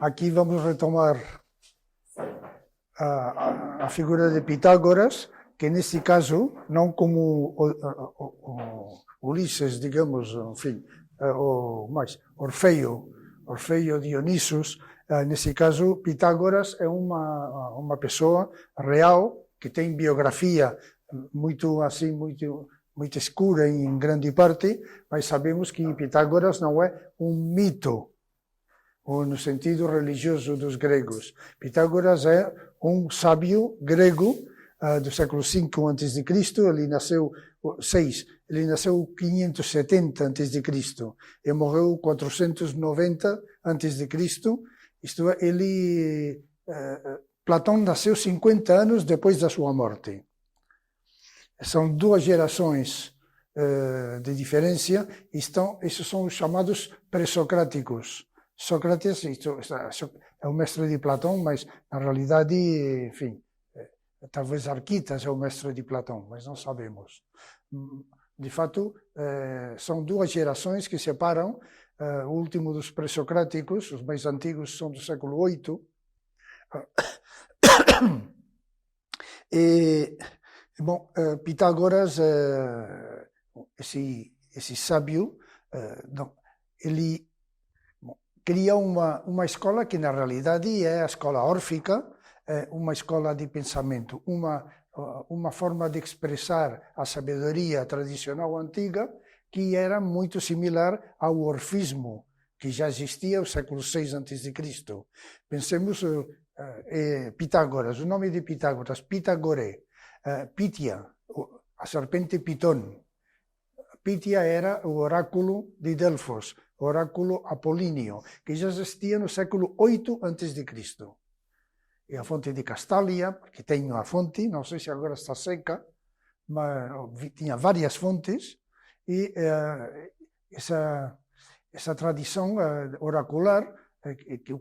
aqui vamos retomar a figura de Pitágoras, que neste caso, não como Ulisses, digamos, enfim, ou mais, Orfeu Dionisos, nesse caso, Pitágoras é uma pessoa real que tem biografia muito escura em grande parte, mas sabemos que Pitágoras não é um mito, ou no sentido religioso dos gregos. Pitágoras é um sábio grego do século V a.C., ele nasceu 570 a.C. e morreu 490 a.C., isto é, Platão nasceu 50 anos depois da sua morte. São duas gerações de diferença, esses são os chamados pré-socráticos. Sócrates é o mestre de Platão, mas na realidade, enfim, talvez Arquitas é o mestre de Platão, mas não sabemos. De fato, são duas gerações que separam. O último dos pré-socráticos, os mais antigos são do século VIII. Bom, Pitágoras, esse sábio, ele cria uma escola que na realidade é a escola órfica, uma escola de pensamento, uma forma de expressar a sabedoria tradicional antiga, que era muito similar ao orfismo, que já existia no século VI a.C. Pensemos Pitágoras, o nome de Pitágoras, Pitagoré, Pítia, a serpente Pitón. Pítia era o oráculo de Delfos, o oráculo apolíneo, que já existia no século VIII a.C. E a fonte de Castália, que tem uma fonte, não sei se agora está seca, mas tinha várias fontes, e essa tradição oracular,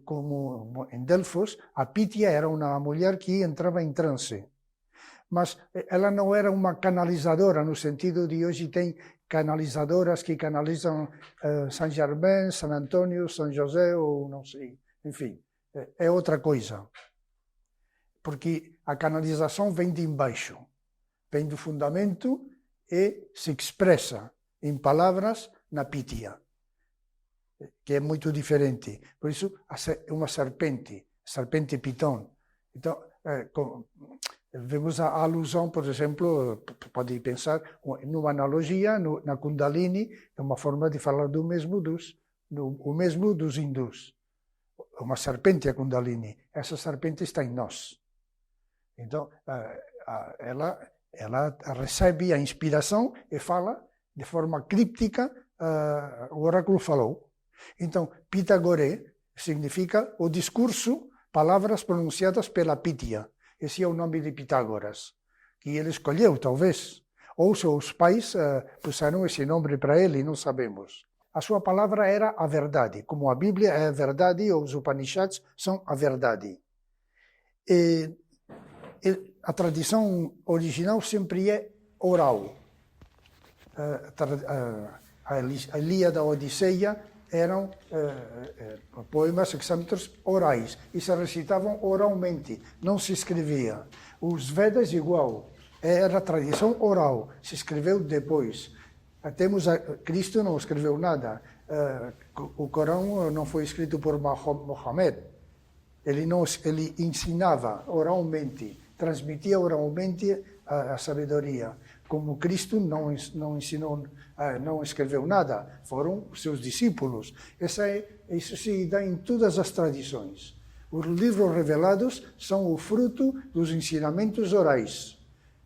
como em Delfos, a Pítia era uma mulher que entrava em transe. Mas ela não era uma canalizadora, no sentido de hoje tem canalizadoras que canalizam Saint Germain, San Antônio, São José, ou não sei, enfim, é outra coisa. Porque a canalização vem de embaixo, vem do fundamento e se expressa em palavras na Pítia, que é muito diferente. Por isso, é uma serpente Pitón. Então, vemos a alusão, por exemplo, pode pensar numa analogia, na Kundalini, é uma forma de falar o mesmo dos hindus. Uma serpente a Kundalini, essa serpente está em nós. Então, ela recebe a inspiração e fala de forma críptica, o oráculo falou. Então, Pitagoré significa o discurso, palavras pronunciadas pela Pítia. Esse é o nome de Pitágoras, que ele escolheu, talvez. Ou seus pais puseram esse nome para ele, não sabemos. A sua palavra era a verdade, como a Bíblia é a verdade, ou os Upanishads são a verdade. A tradição original sempre é oral. A Ilíada, a Odisseia eram poemas hexâmetros orais e se recitavam oralmente, não se escrevia. Os Vedas igual, era tradição oral, se escreveu depois. Cristo não escreveu nada. O Corão não foi escrito por Mohammed. Ele ensinava oralmente, transmitia oralmente a sabedoria. Como Cristo não ensinou, não escreveu nada, foram os seus discípulos. Isso se dá em todas as tradições. Os livros revelados são o fruto dos ensinamentos orais,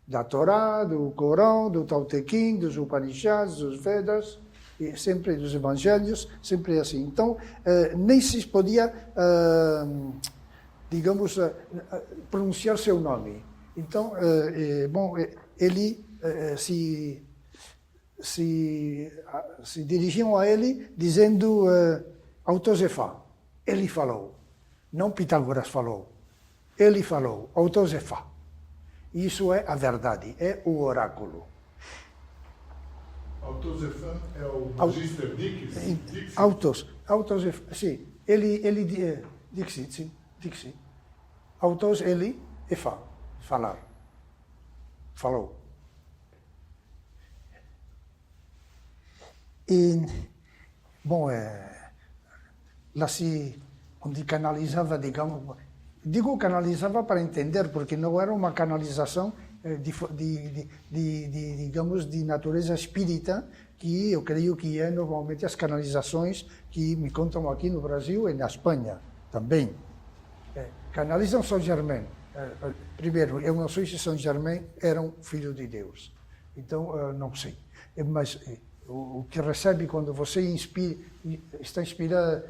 da Torá, do Corão, do Tao Te Ching, dos Upanishads, dos Vedas, e sempre dos Evangelhos, sempre assim. Então, nem se podia, digamos, pronunciar seu nome. Então, ele se dirigiam a ele dizendo autozefá. Ele falou. Não Pitágoras falou. Ele falou. Autozefá. Isso é a verdade, é o oráculo. Autozefá é o Magister Dix? Autozefá, sim. Ele Dixit, sim, Dixit. Autos ele e falar. Falou. E, bom, lá se, onde canalizava, digamos, digo canalizava para entender, porque não era uma canalização digamos, de natureza espírita, que eu creio que é normalmente as canalizações que me contam aqui no Brasil e na Espanha também. Canalizam São Germain. Primeiro, eu não sei se São Germain era um filho de Deus, então não sei. Mas o que recebe quando você está inspirado,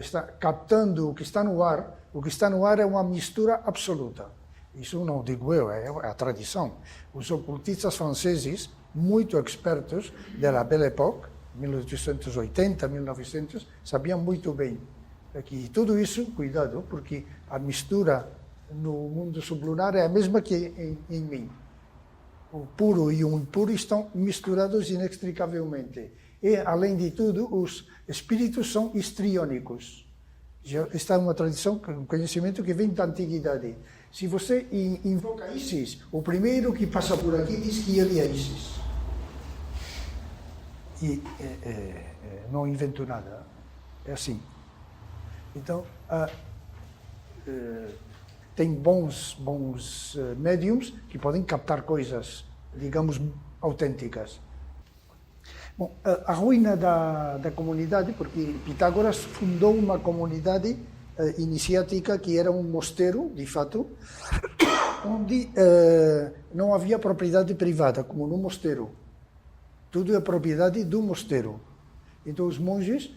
está captando o que está no ar é uma mistura absoluta. Isso não digo eu, é a tradição. Os ocultistas franceses, muito expertos da Belle Époque, 1880, 1900, sabiam muito bem que tudo isso, cuidado, porque a mistura no mundo sublunar é a mesma que em mim. O puro e o impuro estão misturados inextricavelmente. E, além de tudo, os espíritos são histriônicos. Esta é uma tradição, um conhecimento que vem da antiguidade. Se você invoca Isis, o primeiro que passa por aqui diz que ele é Isis. E não invento nada. É assim. Então, tem bons médiums que podem captar coisas, digamos, autênticas. Bom, a ruína da comunidade, porque Pitágoras fundou uma comunidade iniciática que era um mosteiro, de fato, onde não havia propriedade privada, como no mosteiro. Tudo é propriedade do mosteiro. Então os monges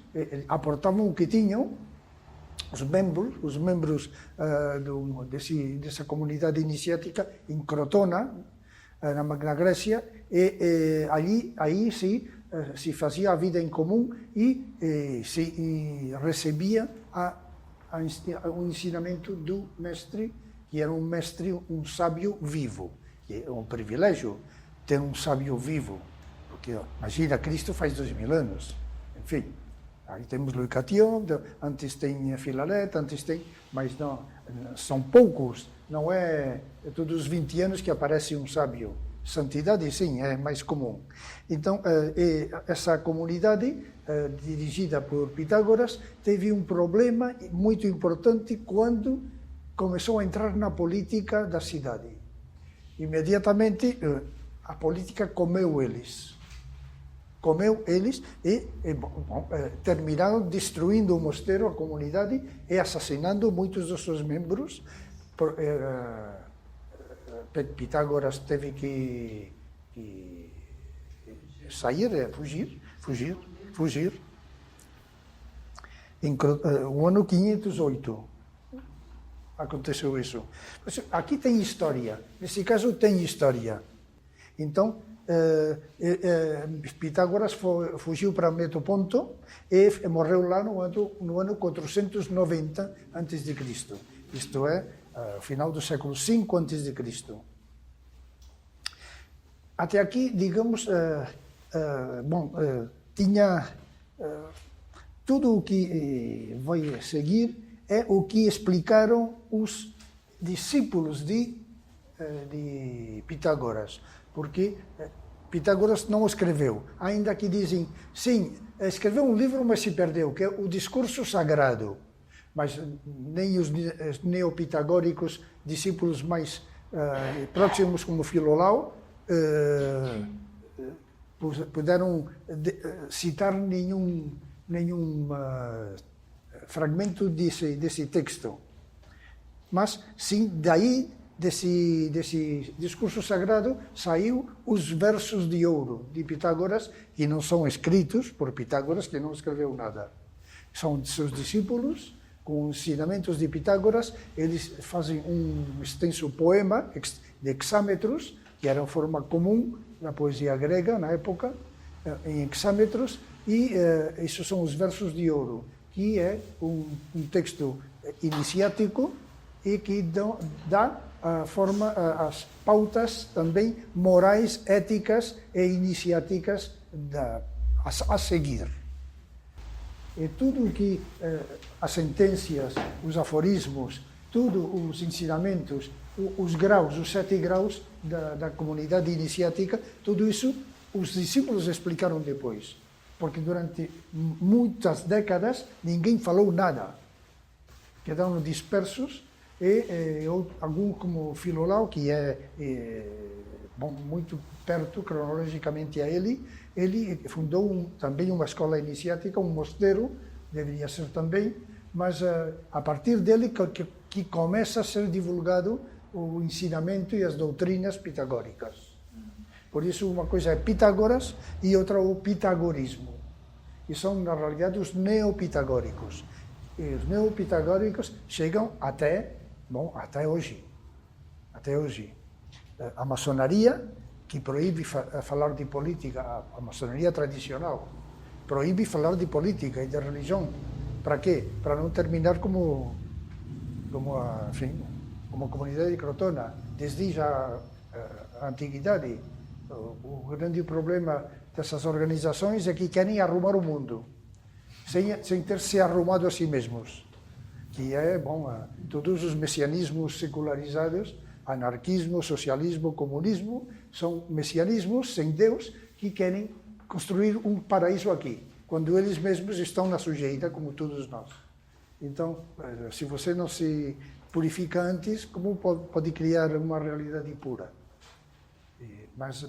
aportavam o que tinham, os membros dessa comunidade iniciática em Crotona, na Grécia, e aí se fazia a vida em comum e se recebia o ensinamento do mestre, que era um mestre, um sábio vivo, que é um privilégio ter um sábio vivo, porque imagina, Cristo faz 2000 anos, enfim. Aí temos Louis Catillon, antes tem Filaret, mas não, são poucos, não é todos os 20 anos que aparece um sábio. Santidade, sim, é mais comum. Então, essa comunidade, dirigida por Pitágoras, teve um problema muito importante quando começou a entrar na política da cidade. Imediatamente, a política comeu eles e terminaram destruindo o mosteiro, a comunidade, e assassinando muitos dos seus membros. Pitágoras teve que sair, fugir. No ano 508 aconteceu isso. Aqui tem história, nesse caso tem história. Então, Pitágoras fugiu para Metoponto e morreu lá no ano 490 a.C. Isto é, final do século V a.C. Até aqui, digamos, tinha tudo o que vai seguir é o que explicaram os discípulos de Pitágoras, porque Pitágoras não escreveu, ainda que dizem, sim, escreveu um livro, mas se perdeu, que é o Discurso Sagrado. Mas nem os neopitagóricos, discípulos mais próximos, como Filolau, puderam citar nenhum fragmento desse texto. Mas, sim, daí, desse discurso sagrado, saiu os versos de ouro de Pitágoras, que não são escritos por Pitágoras, que não escreveu nada. São de seus discípulos, com ensinamentos de Pitágoras. Eles fazem um extenso poema de hexámetros, que era uma forma comum na poesia grega, na época, em hexámetros, e esses são os versos de ouro, que é um texto iniciático e que dá a forma, as pautas também morais, éticas e iniciáticas a seguir. E tudo que as sentenças, os aforismos, tudo os ensinamentos, os graus, os 7 graus da comunidade iniciática, tudo isso os discípulos explicaram depois. Porque durante muitas décadas ninguém falou nada. Quedaram dispersos e algum como Filolau, que bom, muito perto cronologicamente a ele fundou também uma escola iniciática, um mosteiro, deveria ser também, mas a partir dele que começa a ser divulgado o ensinamento e as doutrinas pitagóricas. Por isso, uma coisa é Pitágoras e outra o pitagorismo. E são, na realidade, os neopitagóricos. E os neopitagóricos chegam até hoje. Até hoje. A maçonaria, que proíbe falar de política, a maçonaria tradicional, proíbe falar de política e de religião. Para quê? Para não terminar como a comunidade de Crotona, desde já a antiguidade. O grande problema dessas organizações é que querem arrumar o mundo, sem ter se arrumado a si mesmos. Que todos os messianismos secularizados, anarquismo, socialismo, comunismo, são messianismos sem Deus que querem construir um paraíso aqui, quando eles mesmos estão na sujeira, como todos nós. Então, se você não se purifica antes, como pode criar uma realidade pura? Mas,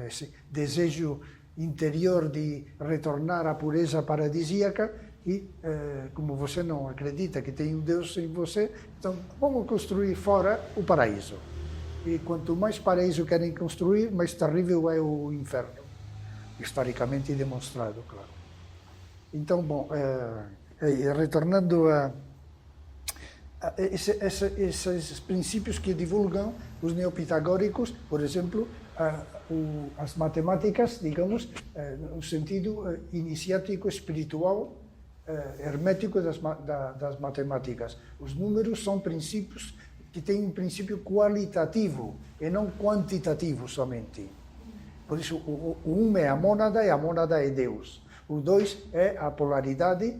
esse desejo interior de retornar à pureza paradisíaca e, como você não acredita que tem um Deus em você, então vamos construir fora o paraíso. E quanto mais paraíso querem construir, mais terrível é o inferno. Historicamente demonstrado, claro. Então, retornando a esses princípios que divulgam os neopitagóricos, por exemplo, as matemáticas, digamos, no sentido iniciático, espiritual, hermético das matemáticas. Os números são princípios que têm um princípio qualitativo e não quantitativo somente. Por isso, o 1 é a mônada e a mônada é Deus. O 2 é a polaridade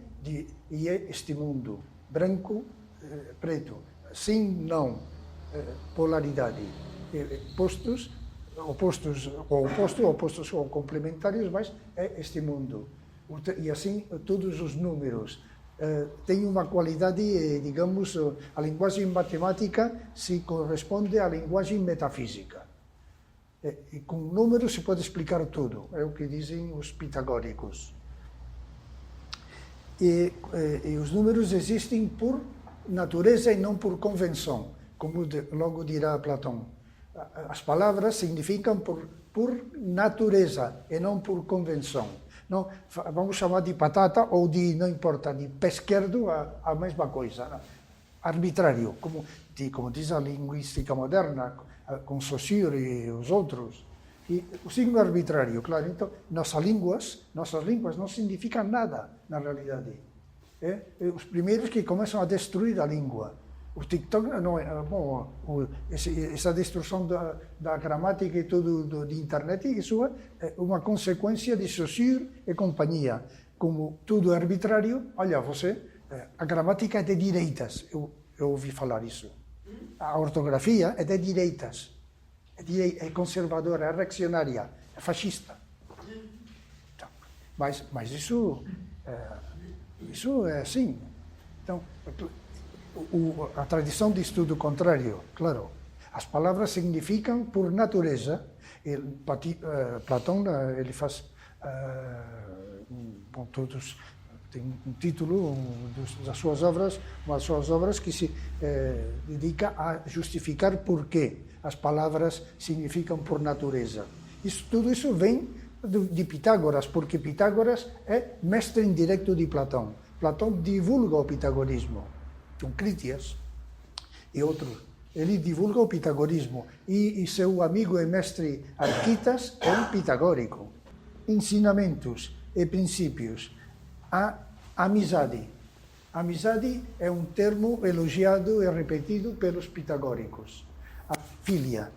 e é este mundo, branco, preto, sim, não, polaridade, opostos ou complementares, mas é este mundo. E assim, todos os números têm uma qualidade, digamos, a linguagem matemática se corresponde à linguagem metafísica. E com números se pode explicar tudo, é o que dizem os pitagóricos. E os números existem por natureza e não por convenção, como logo dirá Platão. As palavras significam por natureza e não por convenção. Não, vamos chamar de batata ou de, não importa, de pé esquerdo, a mesma coisa. Não? Arbitrário, como diz a linguística moderna, com Saussure e os outros. E o signo arbitrário, claro. Então, nossas línguas não significam nada, na realidade. Os primeiros que começam a destruir a língua. O TikTok não é essa destruição da gramática e tudo de internet, isso é uma consequência de Saussure e companhia. Como tudo é arbitrário, olha, a gramática é de direitas, eu ouvi falar isso. A ortografia é de direitas, é conservadora, é reaccionária, é fascista. Mas isso é assim. Então, a tradição diz tudo o contrário, claro. As palavras significam por natureza. Platão, ele faz tem um título das suas obras, uma das suas obras que se dedica a justificar por que as palavras significam por natureza. Tudo isso vem de Pitágoras, porque Pitágoras é mestre indireto de Platão. Platão divulga o pitagorismo. Critias e outros. Ele divulga o pitagorismo e seu amigo e mestre Arquitas é um pitagórico. Ensinamentos e princípios. A amizade. Amizade é um termo elogiado e repetido pelos pitagóricos. A filia,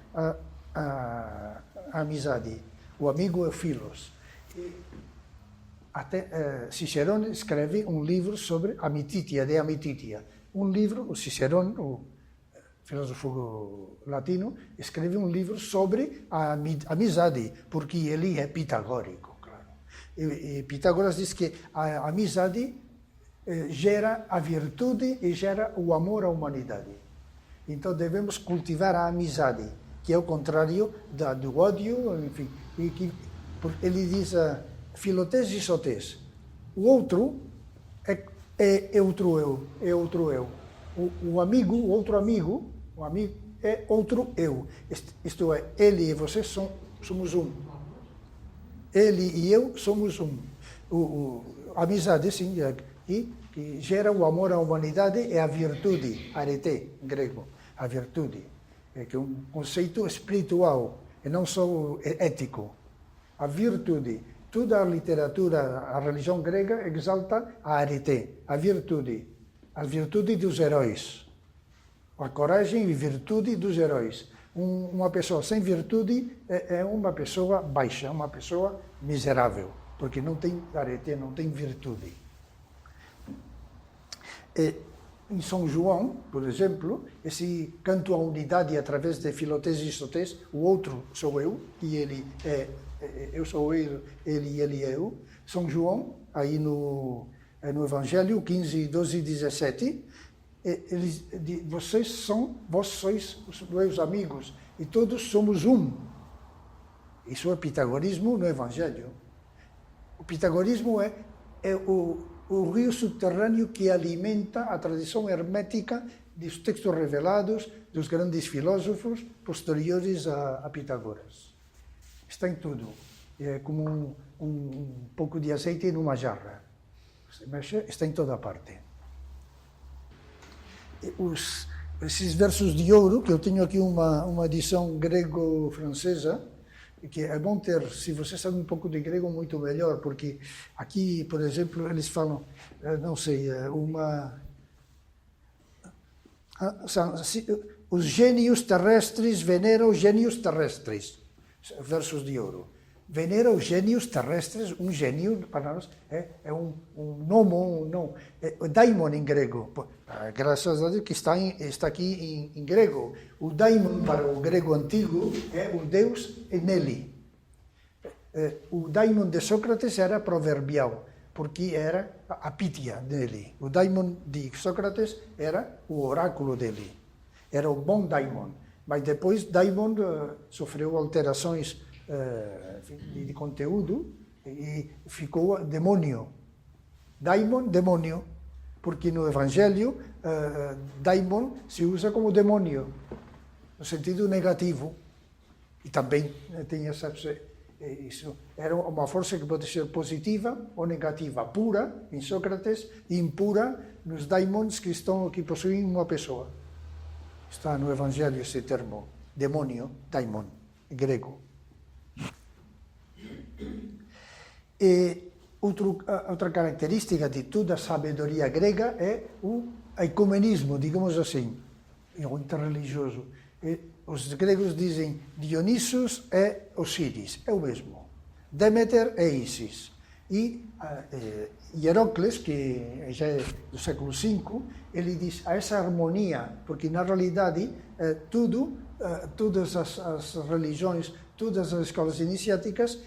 a amizade. O amigo é o filos. até Cicerone escreve um livro sobre a amicítia, de amicítia. Um livro, o Cicerone, o filósofo latino, escreve um livro sobre a amizade, porque ele é pitagórico, claro. E Pitágoras diz que a amizade gera a virtude e gera o amor à humanidade. Então devemos cultivar a amizade, que é o contrário do ódio, enfim. Ele diz filotés e sotés. O outro é outro eu, é outro eu. O amigo, o outro amigo, o amigo é outro eu. Isto é, ele e você somos um. Ele e eu somos um. A amizade, sim, que gera o amor à humanidade é a virtude, arete, em grego, a virtude, que é um conceito espiritual e não só ético. A virtude, toda a literatura, a religião grega exalta a arete, a virtude dos heróis, a coragem e virtude dos heróis. Uma pessoa sem virtude é uma pessoa baixa, uma pessoa miserável, porque não tem arete, não tem virtude. Em São João, por exemplo, esse canto à unidade através de filotés e sotés, o outro sou eu, e ele eu sou ele e ele é eu. São João, aí no Evangelho 15, 12 e 17, vós sois os meus amigos, e todos somos um. Isso é pitagorismo no Evangelho. O pitagorismo é o rio subterrâneo que alimenta a tradição hermética dos textos revelados dos grandes filósofos posteriores a Pitágoras. Está em tudo. É como um pouco de azeite numa jarra. Está em toda parte. Esses versos de ouro, que eu tenho aqui uma edição grego-francesa, que é bom ter, se você sabe um pouco de grego, muito melhor, porque aqui, por exemplo, eles falam, não sei, os gênios terrestres veneram os gênios terrestres, versos de ouro. Venera os gênios terrestres, um gênio, para nós, é um nomo, não, é daimon em grego, graças a Deus que está aqui em grego. O daimon, para o grego antigo, é o Deus nele. O daimon de Sócrates era proverbial, porque era a pítia dele. O daimon de Sócrates era o oráculo dele, era o bom daimon. Mas depois daimon sofreu alterações de conteúdo e ficou demônio. Daimon, demônio, porque no Evangelho daimon se usa como demônio, no sentido negativo. E também tem isso era uma força que pode ser positiva ou negativa, pura em Sócrates e impura nos daimons que possuem uma pessoa. Está no Evangelho esse termo, demônio, daimon, em grego. E outra característica de toda a sabedoria grega é o ecumenismo, digamos assim, o interreligioso. Os gregos dizem Dionisos é Osíris, é o mesmo. Deméter é Ísis. E Hierocles, que já é do século V, ele diz a essa harmonia, porque na realidade todas as religiões, todas as escolas iniciáticas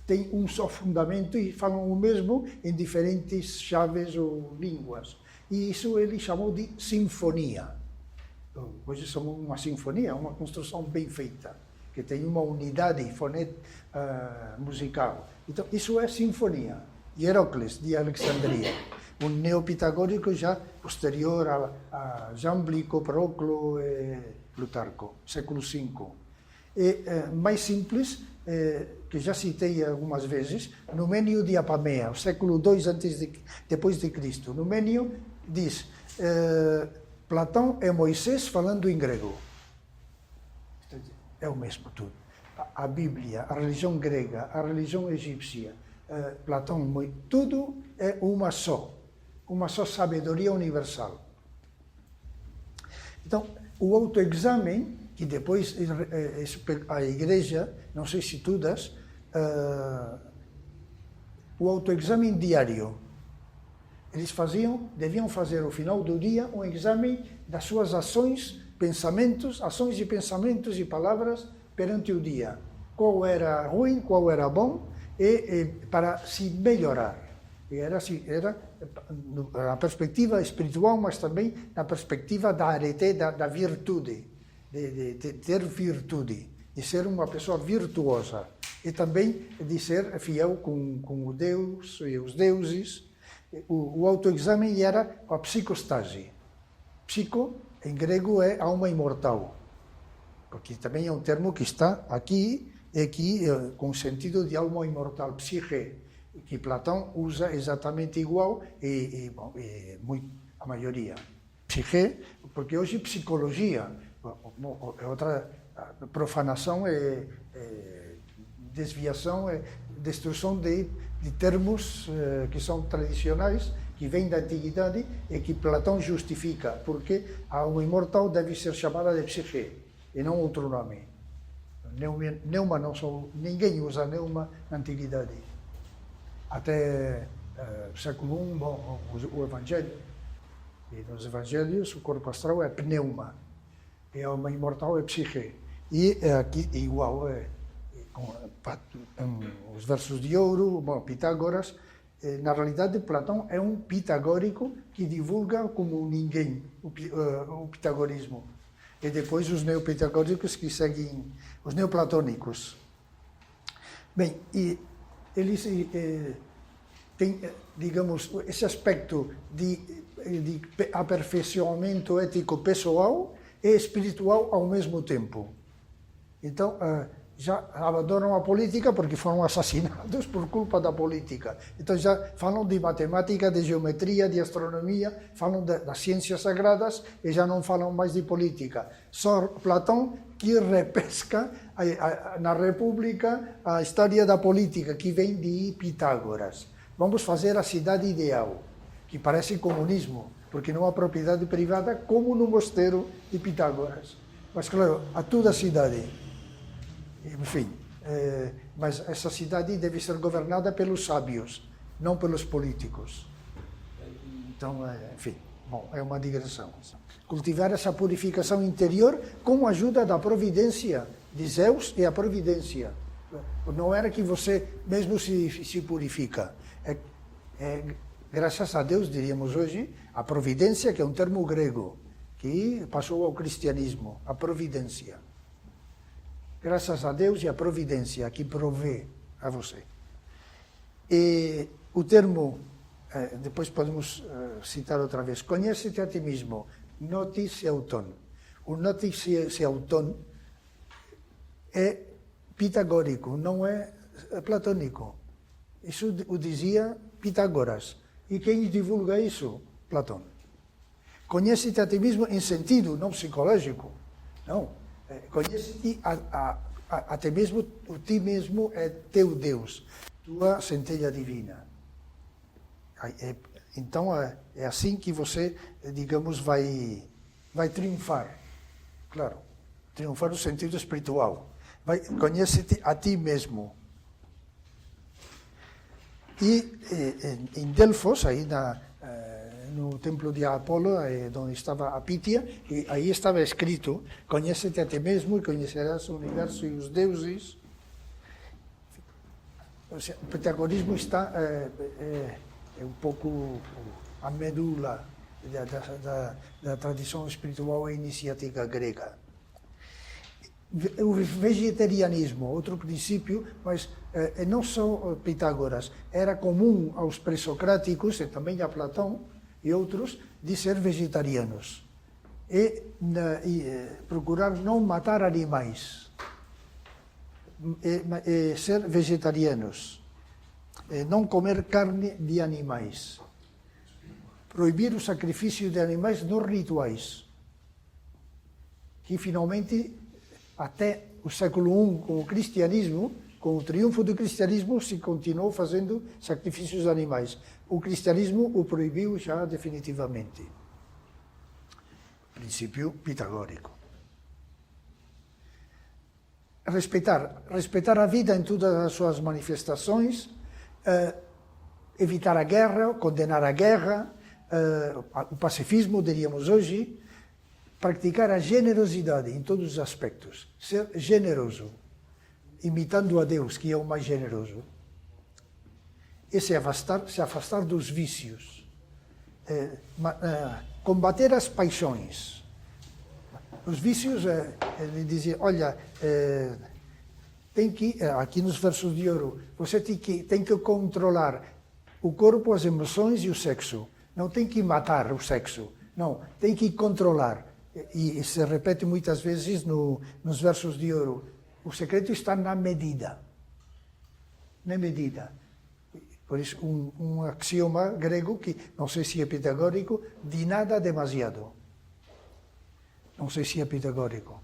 têm um só fundamento e falam o mesmo em diferentes chaves ou línguas. E isso ele chamou de sinfonia. Hoje somos uma sinfonia, uma construção bem feita, que tem uma unidade musical. Então, isso é sinfonia. Hierocles, de Alexandria, um neopitagórico já posterior a Jamblyco, Proclo e Plutarco, século V. E mais simples, que já citei algumas vezes, Numênio de Apamea, século II depois de Cristo. Numênio diz, Platão é Moisés falando em grego. É o mesmo tudo. A Bíblia, a religião grega, a religião egípcia, Platão, tudo é uma só sabedoria universal. Então, o autoexame, que depois a igreja, não sei se todas, o autoexame diário. Eles deviam fazer ao final do dia um exame das suas ações e pensamentos e palavras perante o dia. Qual era ruim, qual era bom, e para se melhorar. Era na perspectiva espiritual, mas também na perspectiva da arete, da virtude, de ter virtude, de ser uma pessoa virtuosa e também de ser fiel com o Deus e os deuses. O autoexame era a psicostase. Psico, em grego, é alma imortal, porque também é um termo que está aqui com o sentido de alma imortal, psique, que Platão usa exatamente igual a maioria. Psique, porque hoje psicologia é outra profanação, desviação, destruição de termos que são tradicionais, que vêm da antiguidade e que Platão justifica, porque a alma imortal deve ser chamada de psique e não outro nome. Neuma ninguém usa neuma na antiguidade. Até século I, o Evangelho. E nos Evangelhos o corpo astral é pneuma, e a alma imortal é psique. E aqui igual, os versos de ouro, Pitágoras, na realidade Platão é um pitagórico que divulga como ninguém o pitagorismo. E depois os neopitagóricos que seguem, os neoplatônicos. Bem, e eles têm, digamos, esse aspecto de aperfeiçoamento ético pessoal e espiritual ao mesmo tempo. Então, já abandonam a política porque foram assassinados por culpa da política. Então já falam de matemática, de geometria, de astronomia, falam das ciências sagradas e já não falam mais de política. Só Platão que repesca na República a história da política, que vem de Pitágoras. Vamos fazer a cidade ideal, que parece comunismo, porque não há propriedade privada como no mosteiro de Pitágoras. Mas claro, há toda a cidade. Enfim, mas essa cidade deve ser governada pelos sábios, não pelos políticos. Então, enfim, bom, é uma digressão. Cultivar essa purificação interior com a ajuda da providência de Zeus e a providência. Não era que você mesmo se purifica. Graças a Deus, diríamos hoje, a providência, que é um termo grego, que passou ao cristianismo, a providência. Graças a Deus e a providência que provê a você. E o termo, depois podemos citar outra vez, conhece-te a ti mesmo, notis auton. O notis auton é pitagórico, não é platônico. Isso o dizia Pitágoras. E quem divulga isso? Platão. Conhece-te a ti mesmo em sentido não psicológico, não. Conhece-te a ti mesmo, o ti mesmo é teu Deus, tua centelha divina. Então é assim que você, digamos, vai triunfar. Claro, triunfar no sentido espiritual. Conhece-te a ti mesmo. E em Delfos, aí no templo de Apolo, onde estava a Pítia, e aí estava escrito: conhece-te a ti mesmo e conhecerás o universo e os deuses. O pitagorismo está um pouco a medula da tradição espiritual e iniciática grega. O vegetarianismo, outro princípio, mas não só Pitágoras, era comum aos pré-socráticos e também a Platão e outros, de ser vegetarianos e procurar não matar animais, ser vegetarianos, não comer carne de animais, proibir o sacrifício de animais nos rituais, que finalmente até o século I, com o cristianismo, com o triunfo do cristianismo, se continuou fazendo sacrifícios de animais. O cristianismo o proibiu já definitivamente. Princípio pitagórico. Respeitar a vida em todas as suas manifestações, evitar a guerra, condenar a guerra, o pacifismo, diríamos hoje, praticar a generosidade em todos os aspectos, ser generoso, imitando a Deus, que é o mais generoso, e se afastar dos vícios, combater as paixões. Os vícios, ele dizia, olha, tem que, aqui nos versos de ouro, você tem que controlar o corpo, as emoções e o sexo. Não tem que matar o sexo, não, tem que controlar. E se repete muitas vezes nos versos de ouro. O secreto está na medida. Na medida. Por isso, um axioma grego que, não sei se é pitagórico, de nada demasiado. Não sei se é pitagórico.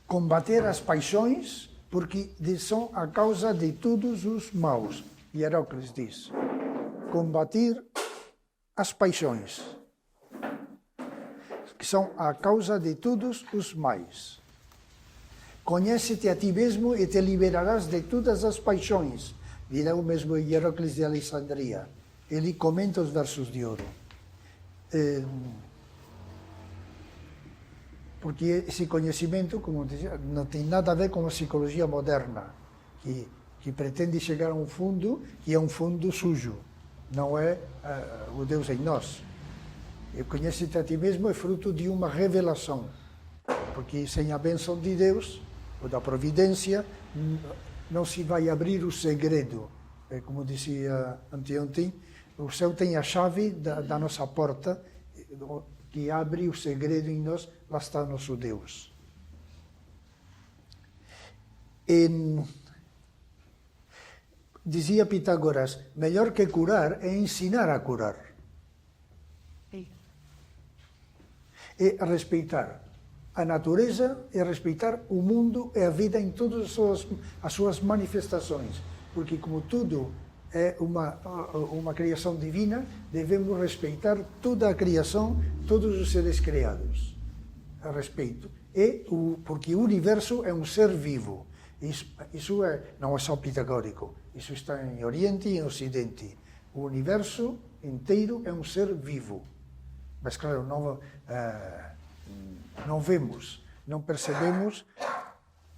Combater as paixões, porque são a causa de todos os maus. Hierócles diz. Combater as paixões, que são a causa de todos os males. Conhece-te a ti mesmo e te liberarás de todas as paixões, dirá o mesmo Hierócles de Alexandria. Ele comenta os versos de ouro. Porque esse conhecimento, como dizia, não tem nada a ver com a psicologia moderna, que pretende chegar a um fundo que é um fundo sujo. Não é o Deus em nós. E conhece-te a ti mesmo é fruto de uma revelação. Porque sem a bênção de Deus, ou da providência, não se vai abrir o segredo. Como dizia anteontem, o céu tem a chave da nossa porta, que abre o segredo em nós, lá está nosso Deus. Dizia Pitágoras, melhor que curar é ensinar a curar. É respeitar a natureza, é respeitar o mundo e a vida em todas as suas manifestações. Porque como tudo é uma criação divina, devemos respeitar toda a criação, todos os seres criados. A respeito. Porque o universo é um ser vivo. Isso não é só pitagórico. Isso está em Oriente e em Ocidente. O universo inteiro é um ser vivo. Mas, claro, não vemos, não percebemos.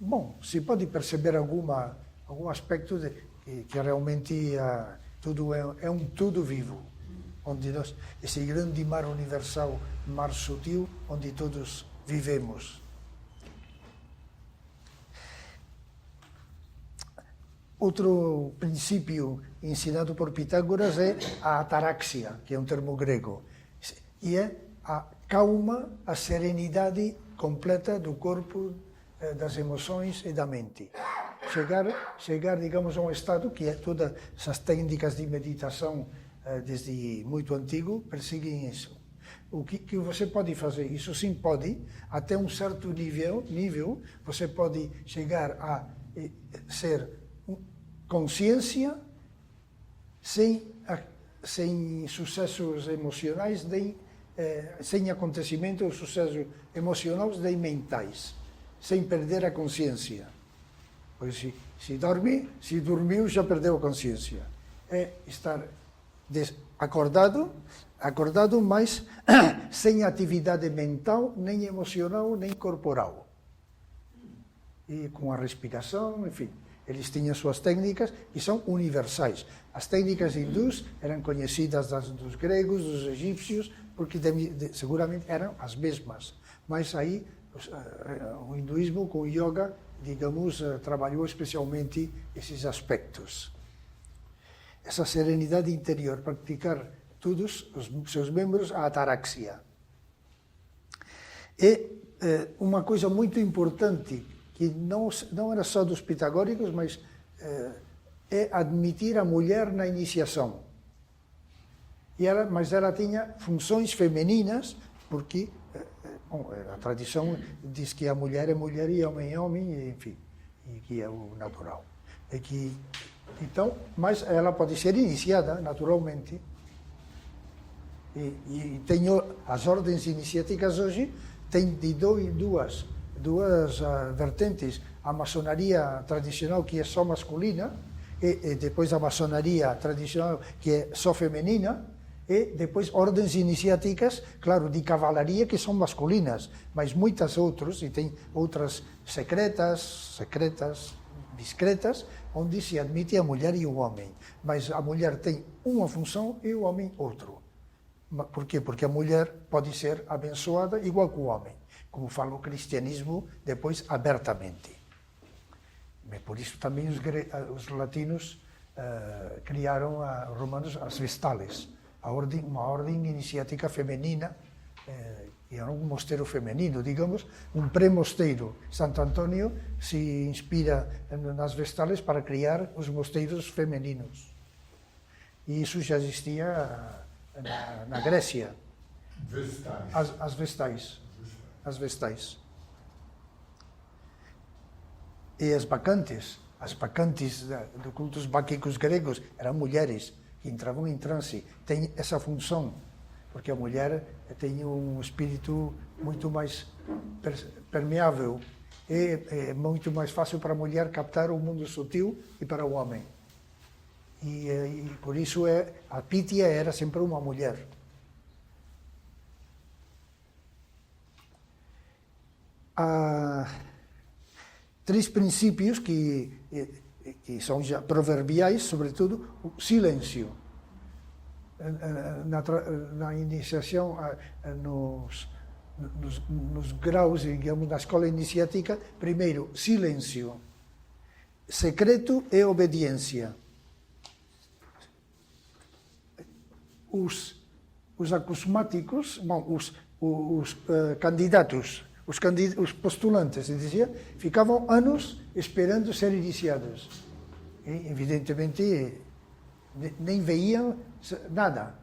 Bom, se pode perceber algum aspecto que realmente tudo é um tudo vivo. Onde esse grande mar universal, mar sutil, onde todos vivemos. Outro princípio ensinado por Pitágoras é a ataraxia, que é um termo grego. E é a calma, a serenidade completa do corpo, das emoções e da mente. Chegar, digamos, a um estado que todas essas técnicas de meditação, desde muito antigo, perseguem isso. O que você pode fazer? Isso sim pode, até um certo nível, você pode chegar a ser consciência sem sucessos emocionais, sem acontecimentos ou sucessos emocionais nem mentais, sem perder a consciência. Pois se dormiu, já perdeu a consciência. É estar acordado, mas sem atividade mental, nem emocional, nem corporal. E com a respiração, enfim. Eles tinham suas técnicas que são universais. As técnicas hindus eram conhecidas dos gregos, dos egípcios, porque seguramente eram as mesmas. Mas aí o hinduísmo com o yoga, digamos, trabalhou especialmente esses aspectos. Essa serenidade interior, praticar todos os seus membros a ataraxia. E uma coisa muito importante, que não era só dos pitagóricos, mas é admitir a mulher na iniciação. Mas ela tinha funções femininas, porque a tradição diz que a mulher é mulher e homem é homem, enfim, e que é o natural. Então, mas ela pode ser iniciada naturalmente. E tenho as ordens iniciáticas hoje, tem de duas vertentes. A maçonaria tradicional, que é só masculina, e depois a maçonaria tradicional, que é só feminina, e depois ordens iniciáticas, claro, de cavalaria, que são masculinas, mas muitas outras, e tem outras secretas, discretas, onde se admite a mulher e o homem. Mas a mulher tem uma função e o homem outro. Por quê? Porque a mulher pode ser abençoada igual que o homem, como fala o cristianismo depois abertamente. Por isso também os latinos criaram, romanos, as vestales, uma ordem iniciática feminina, que era um mosteiro feminino, digamos, um pré-mosteiro. Santo Antônio se inspira nas vestales para criar os mosteiros femininos. E isso já existia na Grécia. As vestais. E as bacantes dos cultos báquicos gregos eram mulheres que entravam em transe. Tem essa função, porque a mulher tem um espírito muito mais permeável. É muito mais fácil para a mulher captar o mundo sutil e para o homem. E por isso a Pítia era sempre uma mulher. Há 3 princípios que são já proverbiais, sobretudo o silêncio. Na iniciação, nos graus, digamos, na escola iniciática, primeiro, silêncio, secreto e obediência. Os acusmáticos, os candidatos, os postulantes, dizia, ficavam anos esperando ser iniciados. E, evidentemente, nem veiam nada,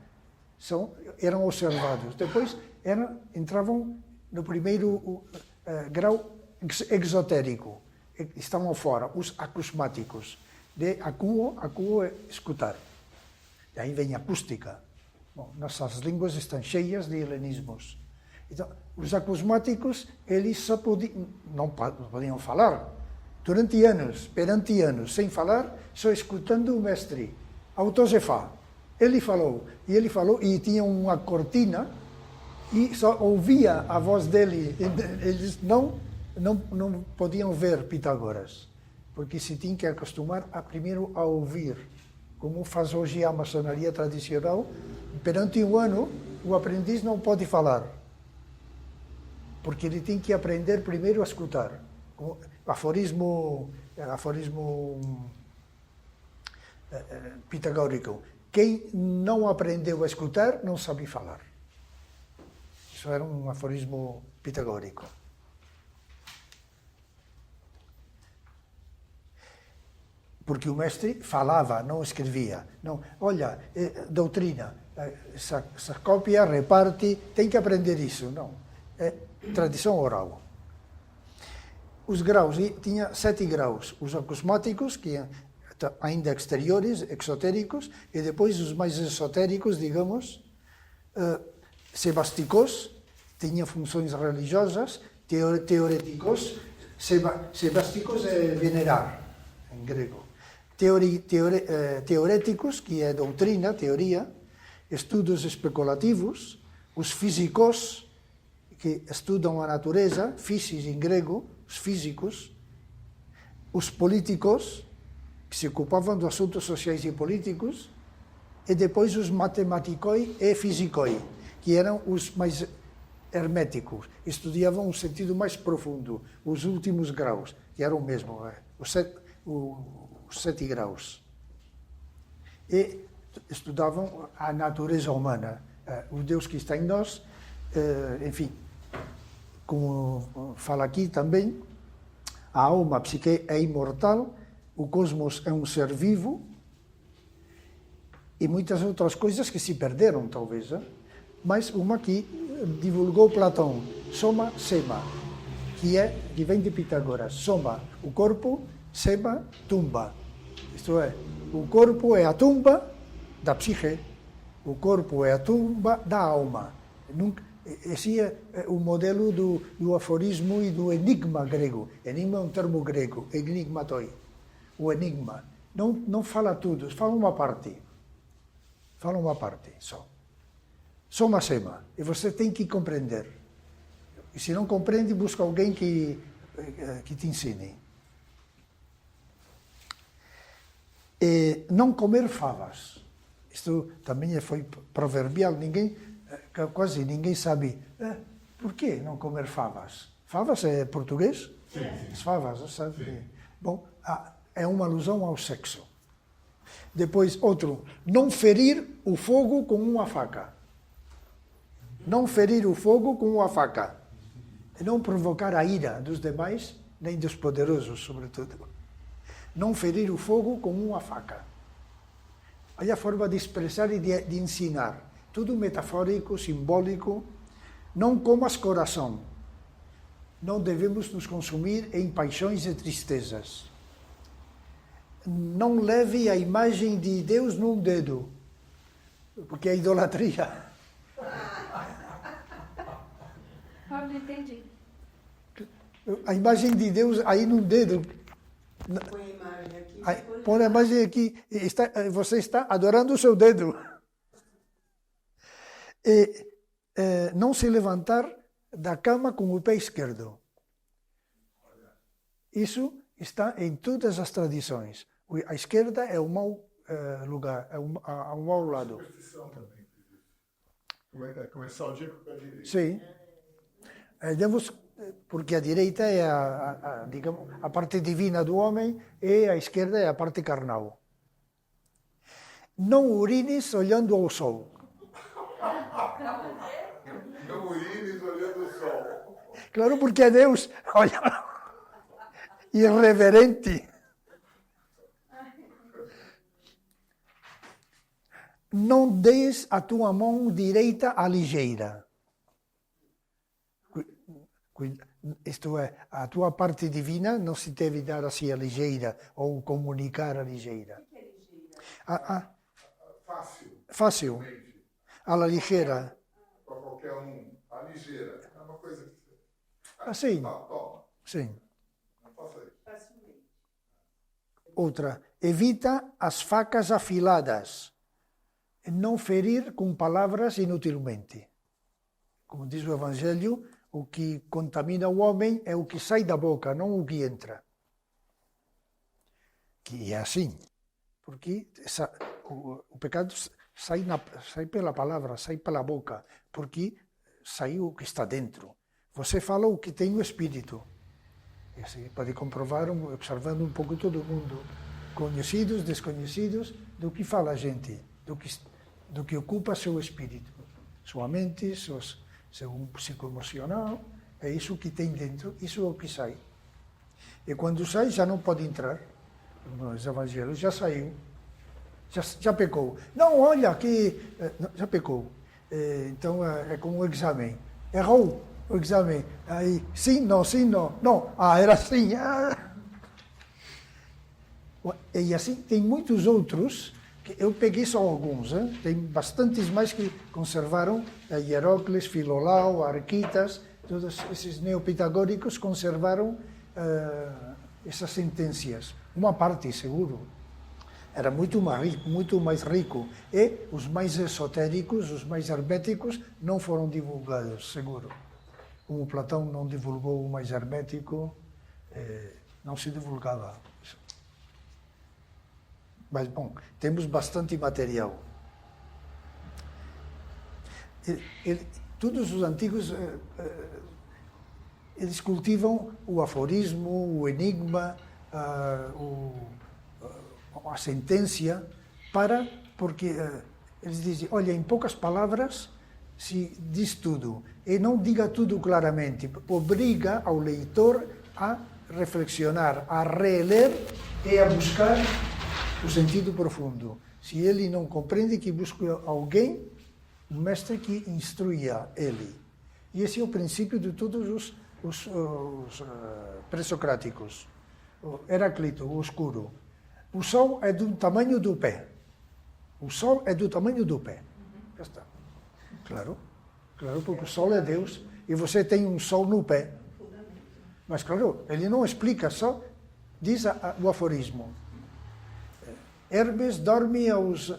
eram observados. Depois entravam no primeiro grau exotérico, estavam fora, os acusmáticos. De acuo é escutar. E aí vem a acústica. Bom, nossas línguas estão cheias de helenismos. Então, os acusmáticos, eles só não podiam falar. Durante anos, perante anos, sem falar, só escutando o mestre. Autosefá. Ele falou, e tinha uma cortina, e só ouvia a voz dele. Eles não podiam ver Pitágoras, porque se tinha que acostumar primeiro a ouvir. Como faz hoje a maçonaria tradicional, perante um ano, o aprendiz não pode falar, porque ele tem que aprender primeiro a escutar. Aforismo pitagórico. Quem não aprendeu a escutar, não sabe falar. Isso era um aforismo pitagórico. Porque o mestre falava, não escrevia. Não, olha, doutrina, essa cópia, reparte, tem que aprender isso. Não, é tradição oral. Os graus, tinha 7 graus. Os acusmáticos, que ainda exteriores, exotéricos, e depois os mais esotéricos, digamos, sebasticos, tinha funções religiosas, teoréticos, sebasticos é venerar, em grego. Teoréticos, que é doutrina, teoria, estudos especulativos, os físicos, que estudam a natureza, physis em grego, os físicos, os políticos, que se ocupavam dos assuntos sociais e políticos, e depois os matematicoi e fisicoi, que eram os mais herméticos, estudavam um sentido mais profundo, os últimos graus, que eram o mesmo, os 7 graus. E estudavam a natureza humana, o Deus que está em nós, enfim, como fala aqui também, a alma, a psique é imortal, o cosmos é um ser vivo, e muitas outras coisas que se perderam, talvez. Mas uma que divulgou Platão, soma, sema, que vem de Pitágoras. Soma, o corpo, sema, tumba. Isto é, o corpo é a tumba da psique, o corpo é a tumba da alma. Esse é o modelo do aforismo e do enigma grego. Enigma é um termo grego, enigmatoi, o enigma. Não fala tudo, fala uma parte. Fala uma parte só. Só uma sema. E você tem que compreender. E se não compreende, busca alguém que te ensine. E não comer favas. Isto também foi proverbial. Quase ninguém sabe. Por que não comer favas? Favas é português? Sim. As favas, sabe? Sim. Bom, é uma alusão ao sexo. Depois, outro, não ferir o fogo com uma faca. Não ferir o fogo com uma faca. E não provocar a ira dos demais, nem dos poderosos, sobretudo. Não ferir o fogo com uma faca. Olha a forma de expressar e de ensinar. Tudo metafórico, simbólico. Não comas coração. Não devemos nos consumir em paixões e tristezas. Não leve a imagem de Deus num dedo, porque é idolatria. Não entendi. A imagem de Deus aí num dedo. Põe a imagem aqui. Põe a imagem aqui. Você está adorando o seu dedo. Não se levantar da cama com o pé esquerdo. Isso está em todas as tradições. A esquerda é o mau lugar, é o mau lado. Começar o dia com o pé direito. Sim. Porque a direita é digamos, a parte divina do homem e a esquerda é a parte carnal. Não urines olhando ao sol. Não urines olhando o sol. Claro, porque é Deus, olha, irreverente. Não des a tua mão direita à ligeira. Isto é, a tua parte divina não se deve dar assim a ligeira ou comunicar a ligeira. O que é ligeira? Fácil. A la ligeira. Para qualquer um. A ligeira. É uma coisa que você... Assim. Toma. Sim. Não faça isso. Facilmente. Outra. Evita as facas afiladas. Não ferir com palavras inutilmente. Como diz o Evangelho, o que contamina o homem é o que sai da boca, não o que entra. Que é assim. Porque o pecado sai pela palavra, sai pela boca, porque sai o que está dentro. Você fala o que tem o Espírito. E assim, pode comprovar, observando um pouco todo mundo, conhecidos, desconhecidos, do que fala a gente, do que ocupa seu espírito, sua mente, seu psicoemocional, é isso que tem dentro, isso é o que sai. E quando sai, já não pode entrar nos evangelhos, já saiu, já pecou. Não, olha, já pecou. Então é como o exame. Errou o exame. Aí, sim, não, não. Era assim. E assim, tem muitos outros, que eu peguei só alguns, tem bastantes mais que conservaram, Hierócles, Filolau, Arquitas, todos esses neopitagóricos conservaram essas sentenças. Uma parte, seguro. Era muito mais rico. E os mais esotéricos, os mais herméticos, não foram divulgados, seguro. Como Platão não divulgou o mais hermético, não se divulgava. Mas, bom, temos bastante material. Todos os antigos, eles cultivam o aforismo, o enigma, a sentença, porque eles dizem, olha, em poucas palavras se diz tudo, e não diga tudo claramente, obriga ao leitor a reflexionar, a reler e a buscar o sentido profundo. Se ele não compreende, que busque alguém, um mestre que instruya ele. E esse é o princípio de todos os pré-socráticos. Heráclito, o escuro. O sol é do tamanho do pé. O sol é do tamanho do pé. Já está. Claro, porque o sol é Deus e você tem um sol no pé. Mas, claro, ele não explica, só diz o aforismo. Hermes dorme aos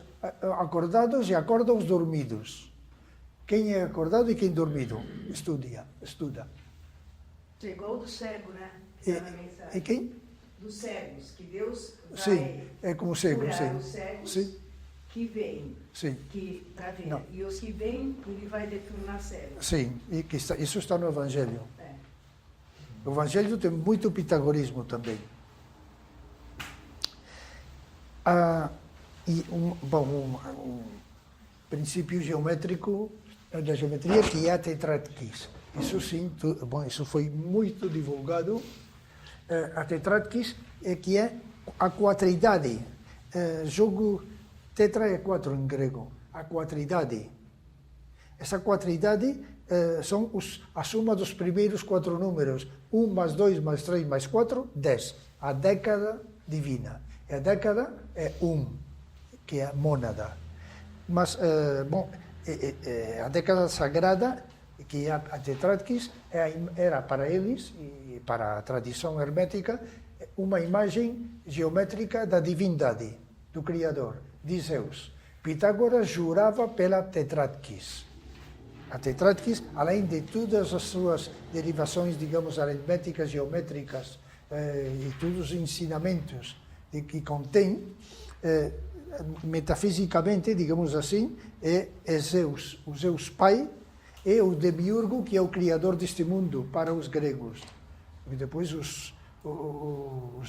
acordados e acorda aos dormidos. Quem é acordado e quem dormido? Estuda. Chegou do cego, né? E quem? Dos cegos, que Deus vai Sim, é como cego, curar sim. os cegos Sim, que vêm, sim, para ver. Não. E os que vêm, ele vai tornar cegos. sim. E que isso está no Evangelho. É. O Evangelho tem muito pitagorismo também. E um princípio geométrico da geometria que é a tetrádquis. Isso sim, isso foi muito divulgado. A tetrádquis que é a quatridade. Jogo tetra é 4 em grego. A quatridade. Essa quatridade são a soma dos primeiros 4 números. 1 mais 2 mais 3 mais 4, 10. A década divina. E a década é 1, que é a mônada. Mas, a década sagrada, que é a tetrádquis, era para eles, e para a tradição hermética, uma imagem geométrica da divindade, do Criador, de Zeus. Pitágoras jurava pela tetrádquis. A tetrádquis, além de todas as suas derivações, digamos, aritméticas, geométricas, e todos os ensinamentos que contém, metafisicamente, digamos assim, é Zeus, o Zeus Pai, é o demiurgo que é o criador deste mundo para os gregos. E depois os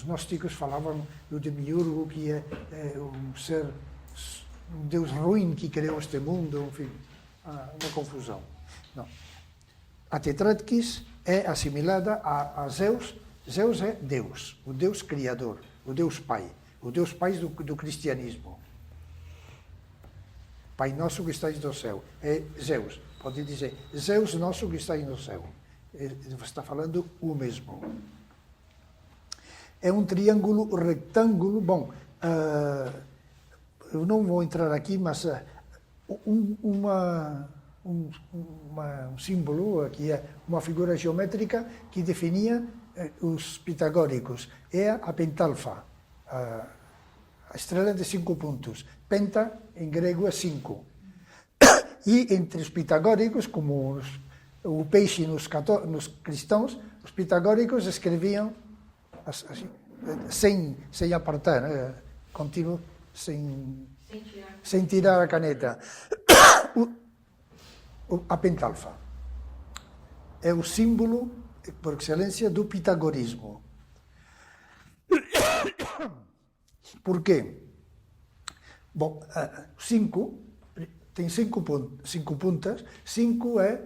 gnósticos falavam do demiurgo que é um ser, um Deus ruim que criou este mundo, enfim, uma confusão. Não. A tetrádquis é assimilada a Zeus. Zeus é Deus, o Deus criador, o Deus Pai do cristianismo. Pai nosso que estais no céu, é Zeus. Pode dizer, Zeus nosso que estais no céu. Você está falando o mesmo. É um triângulo retângulo. Bom, eu não vou entrar aqui, mas um símbolo, que é uma figura geométrica que definia os pitagóricos. É a pentalfa, a estrela de 5 pontos. Penta, em grego, é 5. E entre os pitagóricos, como o peixe nos cristãos, os pitagóricos escreviam assim, sem apartar, contínuo, sem tirar a caneta. A pentalfa é o símbolo, por excelência, do pitagorismo. Por quê? Bom, 5 tem 5 pontas. 5 é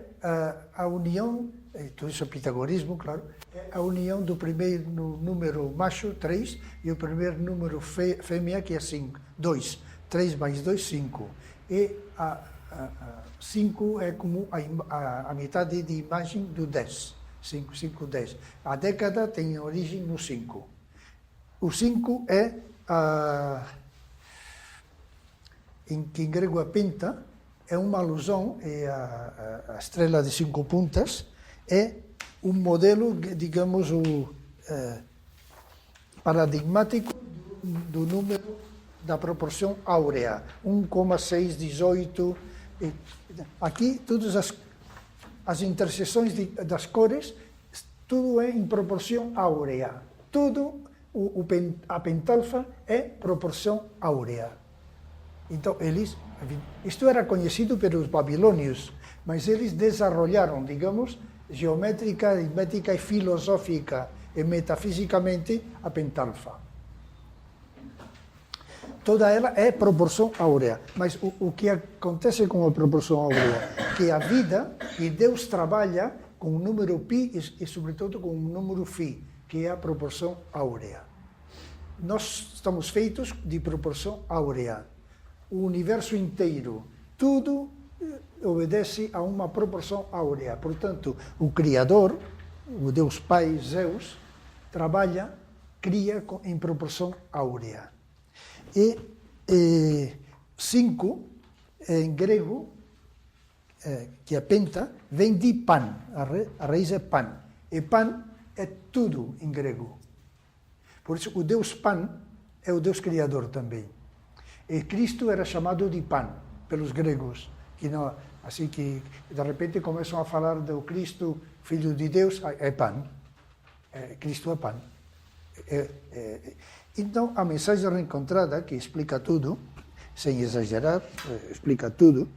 a união, tudo isso é pitagorismo, claro, é a união do primeiro número macho, 3, e o primeiro número fêmea, que é 5, 2. 3 mais 2, 5. E 5 é como a metade de imagem do 10. 5, 5, 10. A década tem origem no 5. O 5 é que em grego a penta é uma alusão, é a estrela de 5 pontas, é um modelo, digamos, paradigmático do número da proporção áurea, 1,6, 18. Aqui, todas as interseções das cores, tudo é em proporção áurea. Tudo, a pentalfa é proporção áurea. Então, isto era conhecido pelos babilônios, mas eles desenvolveram, digamos, geométrica, aritmética e filosófica e metafisicamente a pentalfa. Toda ela é proporção áurea, mas o que acontece com a proporção áurea? Que a vida, e Deus trabalha com o número π e sobretudo com o número φ, que é a proporção áurea. Nós estamos feitos de proporção áurea. O universo inteiro, tudo obedece a uma proporção áurea. Portanto, o Criador, o Deus Pai, Zeus, trabalha, cria em proporção áurea. E 5, em grego, que é penta, vem de pan, a raiz é pan. E pan é tudo em grego. Por isso, o Deus Pan é o Deus Criador também. E Cristo era chamado de Pan pelos gregos, que não, assim que de repente começam a falar do Cristo, Filho de Deus, é Pan. Cristo é Pan. Então, a mensagem reencontrada, que explica tudo, sem exagerar, explica tudo.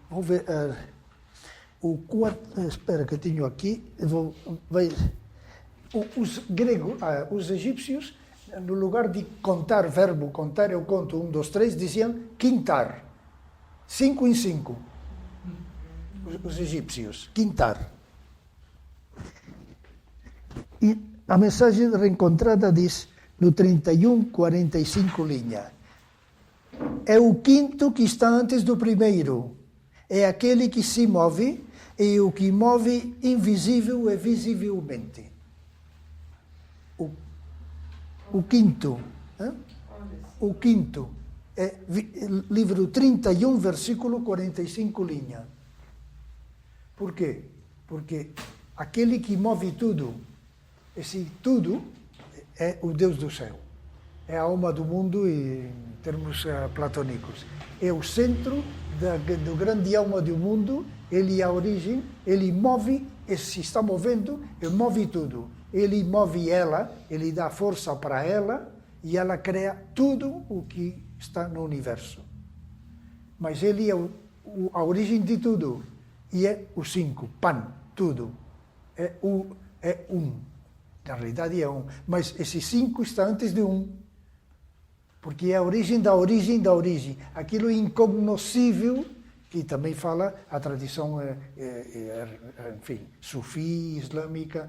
Vou ver o quarto. Espera que eu tenho aqui. Os gregos, os egípcios, no lugar de contar, verbo contar, eu conto 1, 2, 3, diziam quintar. 5 em 5. Os egípcios, quintar. E a mensagem reencontrada diz, no 31, 45 linha, é o quinto que está antes do primeiro, é aquele que se move, e o que move invisível e visivelmente. O quinto, o quinto, é livro 31, versículo 45 linha. Por quê? Porque aquele que move tudo, esse tudo é o Deus do céu. É a alma do mundo em termos platônicos. É o centro do grande alma do mundo, ele é a origem, ele move, e se está movendo, ele move tudo. Ele move ela, ele dá força para ela, e ela cria tudo o que está no universo. Mas ele é a origem de tudo. E é o 5, Pan, tudo. É um. Na realidade é um. Mas esse 5 está antes de 1. Porque é a origem da origem da origem. Aquilo incognoscível, que também fala a tradição, enfim, sufi, islâmica,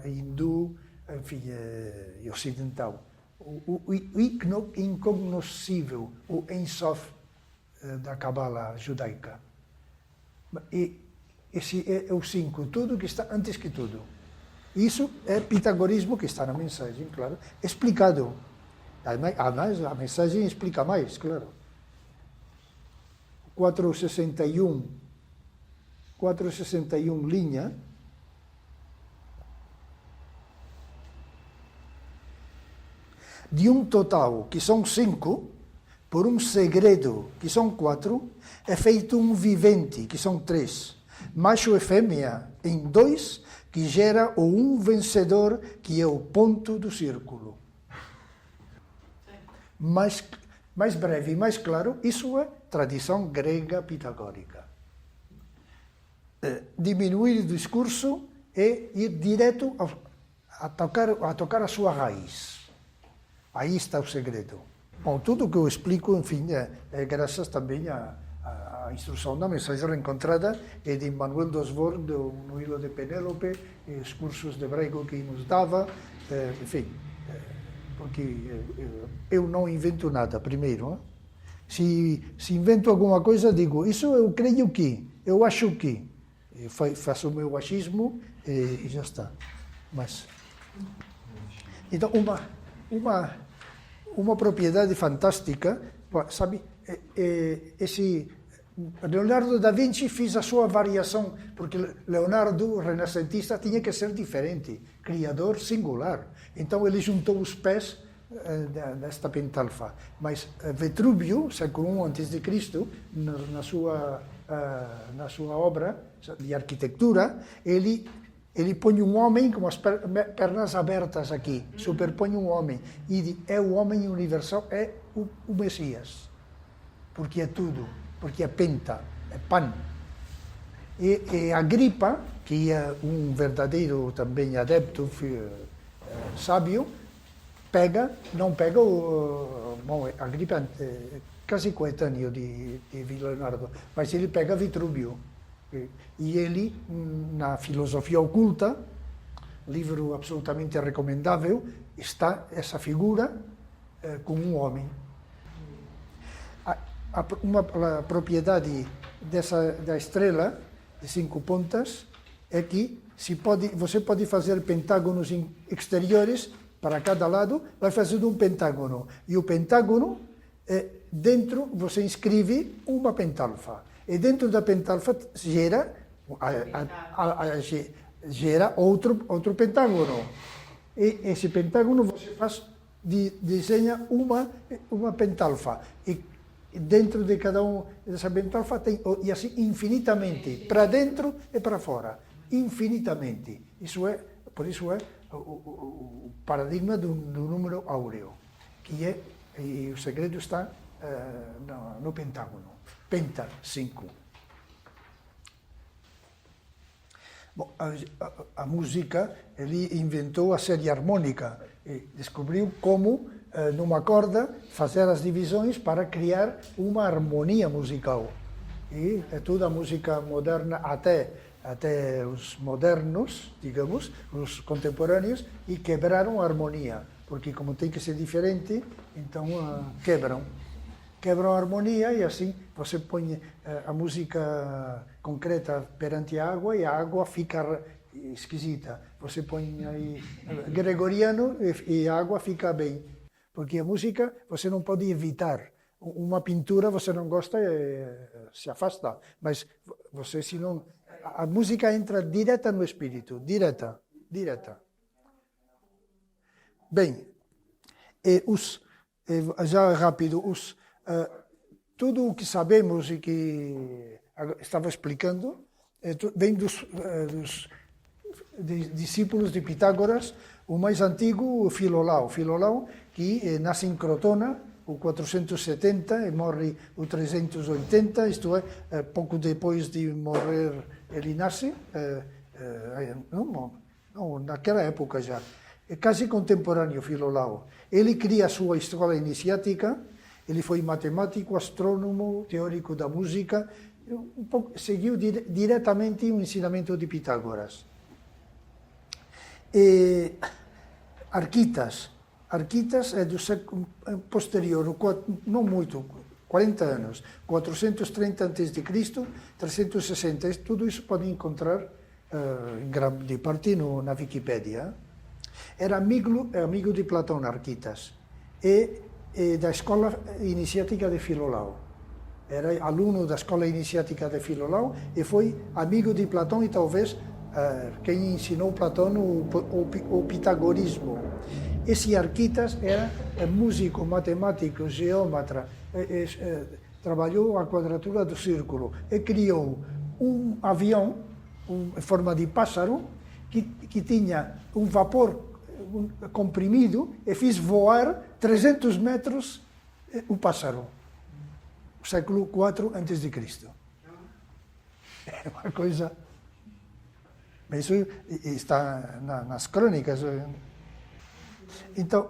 hindu, enfim, ocidental. O incognoscível, o Ein Sof da Cabala judaica. E esse é o 5, tudo que está antes que tudo. Isso é pitagorismo, que está na mensagem, claro, explicado. Además, a mensagem explica mais, claro. 461 linha. De um total, que são 5, por um segredo, que são 4, é feito um vivente, que são 3. Macho e fêmea, em 2, que gera o um vencedor, que é o ponto do círculo. Mais breve e mais claro, isso é tradição grega pitagórica. Diminuir o discurso é ir direto a tocar a sua raiz. Aí está o segredo. Bom, tudo que eu explico, enfim, é graças também à instrução da mensagem reencontrada e de Manuel dos Vor, no Hilo de Penélope, e os cursos de hebraico que nos dava, enfim, porque eu não invento nada, primeiro. Se invento alguma coisa, digo, isso eu creio que, eu acho que, faço o meu achismo e já está. Mas, então, uma propriedade fantástica, sabe, esse Leonardo da Vinci fez a sua variação, porque Leonardo, renascentista, tinha que ser diferente, criador singular. Então ele juntou os pés desta pentalfa. Mas Vitruvio, século I a.C., na sua obra de arquitetura, ele põe um homem com as pernas abertas aqui, superpõe um homem, e é o homem universal, é o Messias, porque é tudo, porque é penta, é pan. E Agripa, que é um verdadeiro também adepto, sábio, não pega bom, Agripa é quase coetâneo de Leonardo, mas ele pega Vitruvio. E ele, na Filosofia Oculta, livro absolutamente recomendável, está essa figura com um homem. Uma propriedade da estrela de 5 pontas é que você pode fazer pentágonos exteriores para cada lado, vai fazendo um pentágono. E o pentágono, dentro, você inscreve uma pentalfa. E dentro da pentalfa gera outro pentágono. E esse pentágono você desenha uma pentalfa. E dentro de cada dessa pentalfa tem, e assim infinitamente, para dentro e para fora. Infinitamente. Por isso é o paradigma do número áureo, que é, e o segredo está no pentágono. Penta 5. Bom, a música, ele inventou a série harmônica e descobriu como, numa corda, fazer as divisões para criar uma harmonia musical. E toda a música moderna, até os modernos, digamos, os contemporâneos, e quebraram a harmonia, porque como tem que ser diferente, então quebram a harmonia e assim você põe a música concreta perante a água e a água fica esquisita. Você põe aí gregoriano e a água fica bem, porque a música você não pode evitar. Uma pintura você não gosta e se afasta, mas você se não... A música entra direta no espírito, direta. Bem, já rápido, tudo o que sabemos e que estava explicando vem dos discípulos de Pitágoras, o mais antigo, Filolau. Filolau, que nasce em Crotona, o 470, e morre o 380, isto é, pouco depois de morrer ele nasce, não, naquela época já, é quase contemporâneo Filolau. Ele cria a sua escola iniciática, ele foi matemático, astrônomo, teórico da música, seguiu diretamente o ensinamento de Pitágoras. E Arquitas é do século posterior, não muito, 40 anos, 430 a.C., 360, tudo isso pode encontrar em grande parte na Wikipédia. Era amigo de Platão, Arquitas, e da escola iniciática de Filolau. Era aluno da escola iniciática de Filolau e foi amigo de Platão e talvez quem ensinou Platão o pitagorismo. Esse Arquitas era músico, matemático, geômetra, trabalhou a quadratura do círculo e criou um avião em forma de pássaro que tinha um vapor comprimido e fez voar 300 metros o pássaro. Século IV a.C. É uma coisa... Isso está nas crônicas. Então,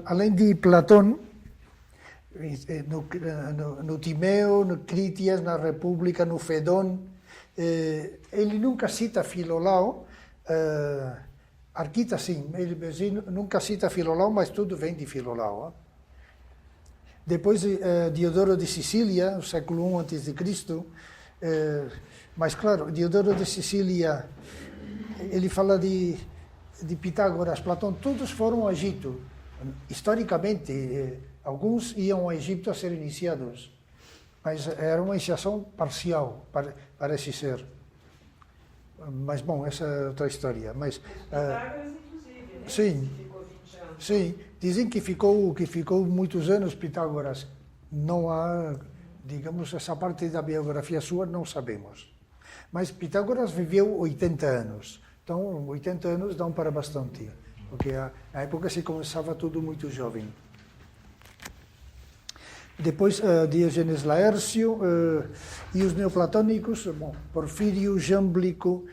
além de Platão, no Timeu, no Critias, na República, no Fedon, ele nunca cita Filolau. Arquitas, sim, ele nunca cita Filolau, mas tudo vem de Filolau. Depois, Diodoro de Sicília, no século I a.C., mas, claro, Diodoro de Sicília, ele fala de Pitágoras, Platão, todos foram ao Egito. Historicamente, alguns iam ao Egito a ser iniciados, mas era uma iniciação parcial, parece ser. Mas, bom, essa é outra história. Mas, Pitágoras, inclusive, né? Sim, Ficou 20 anos. sim, dizem que ficou muitos anos Pitágoras. Não há, digamos, essa parte da biografia sua não sabemos. Mas Pitágoras viveu 80 anos. Então, 80 anos dão para bastante, porque na época se começava tudo muito jovem. Depois, Diógenes Laércio e os neoplatônicos, Porfírio, Jâmblico,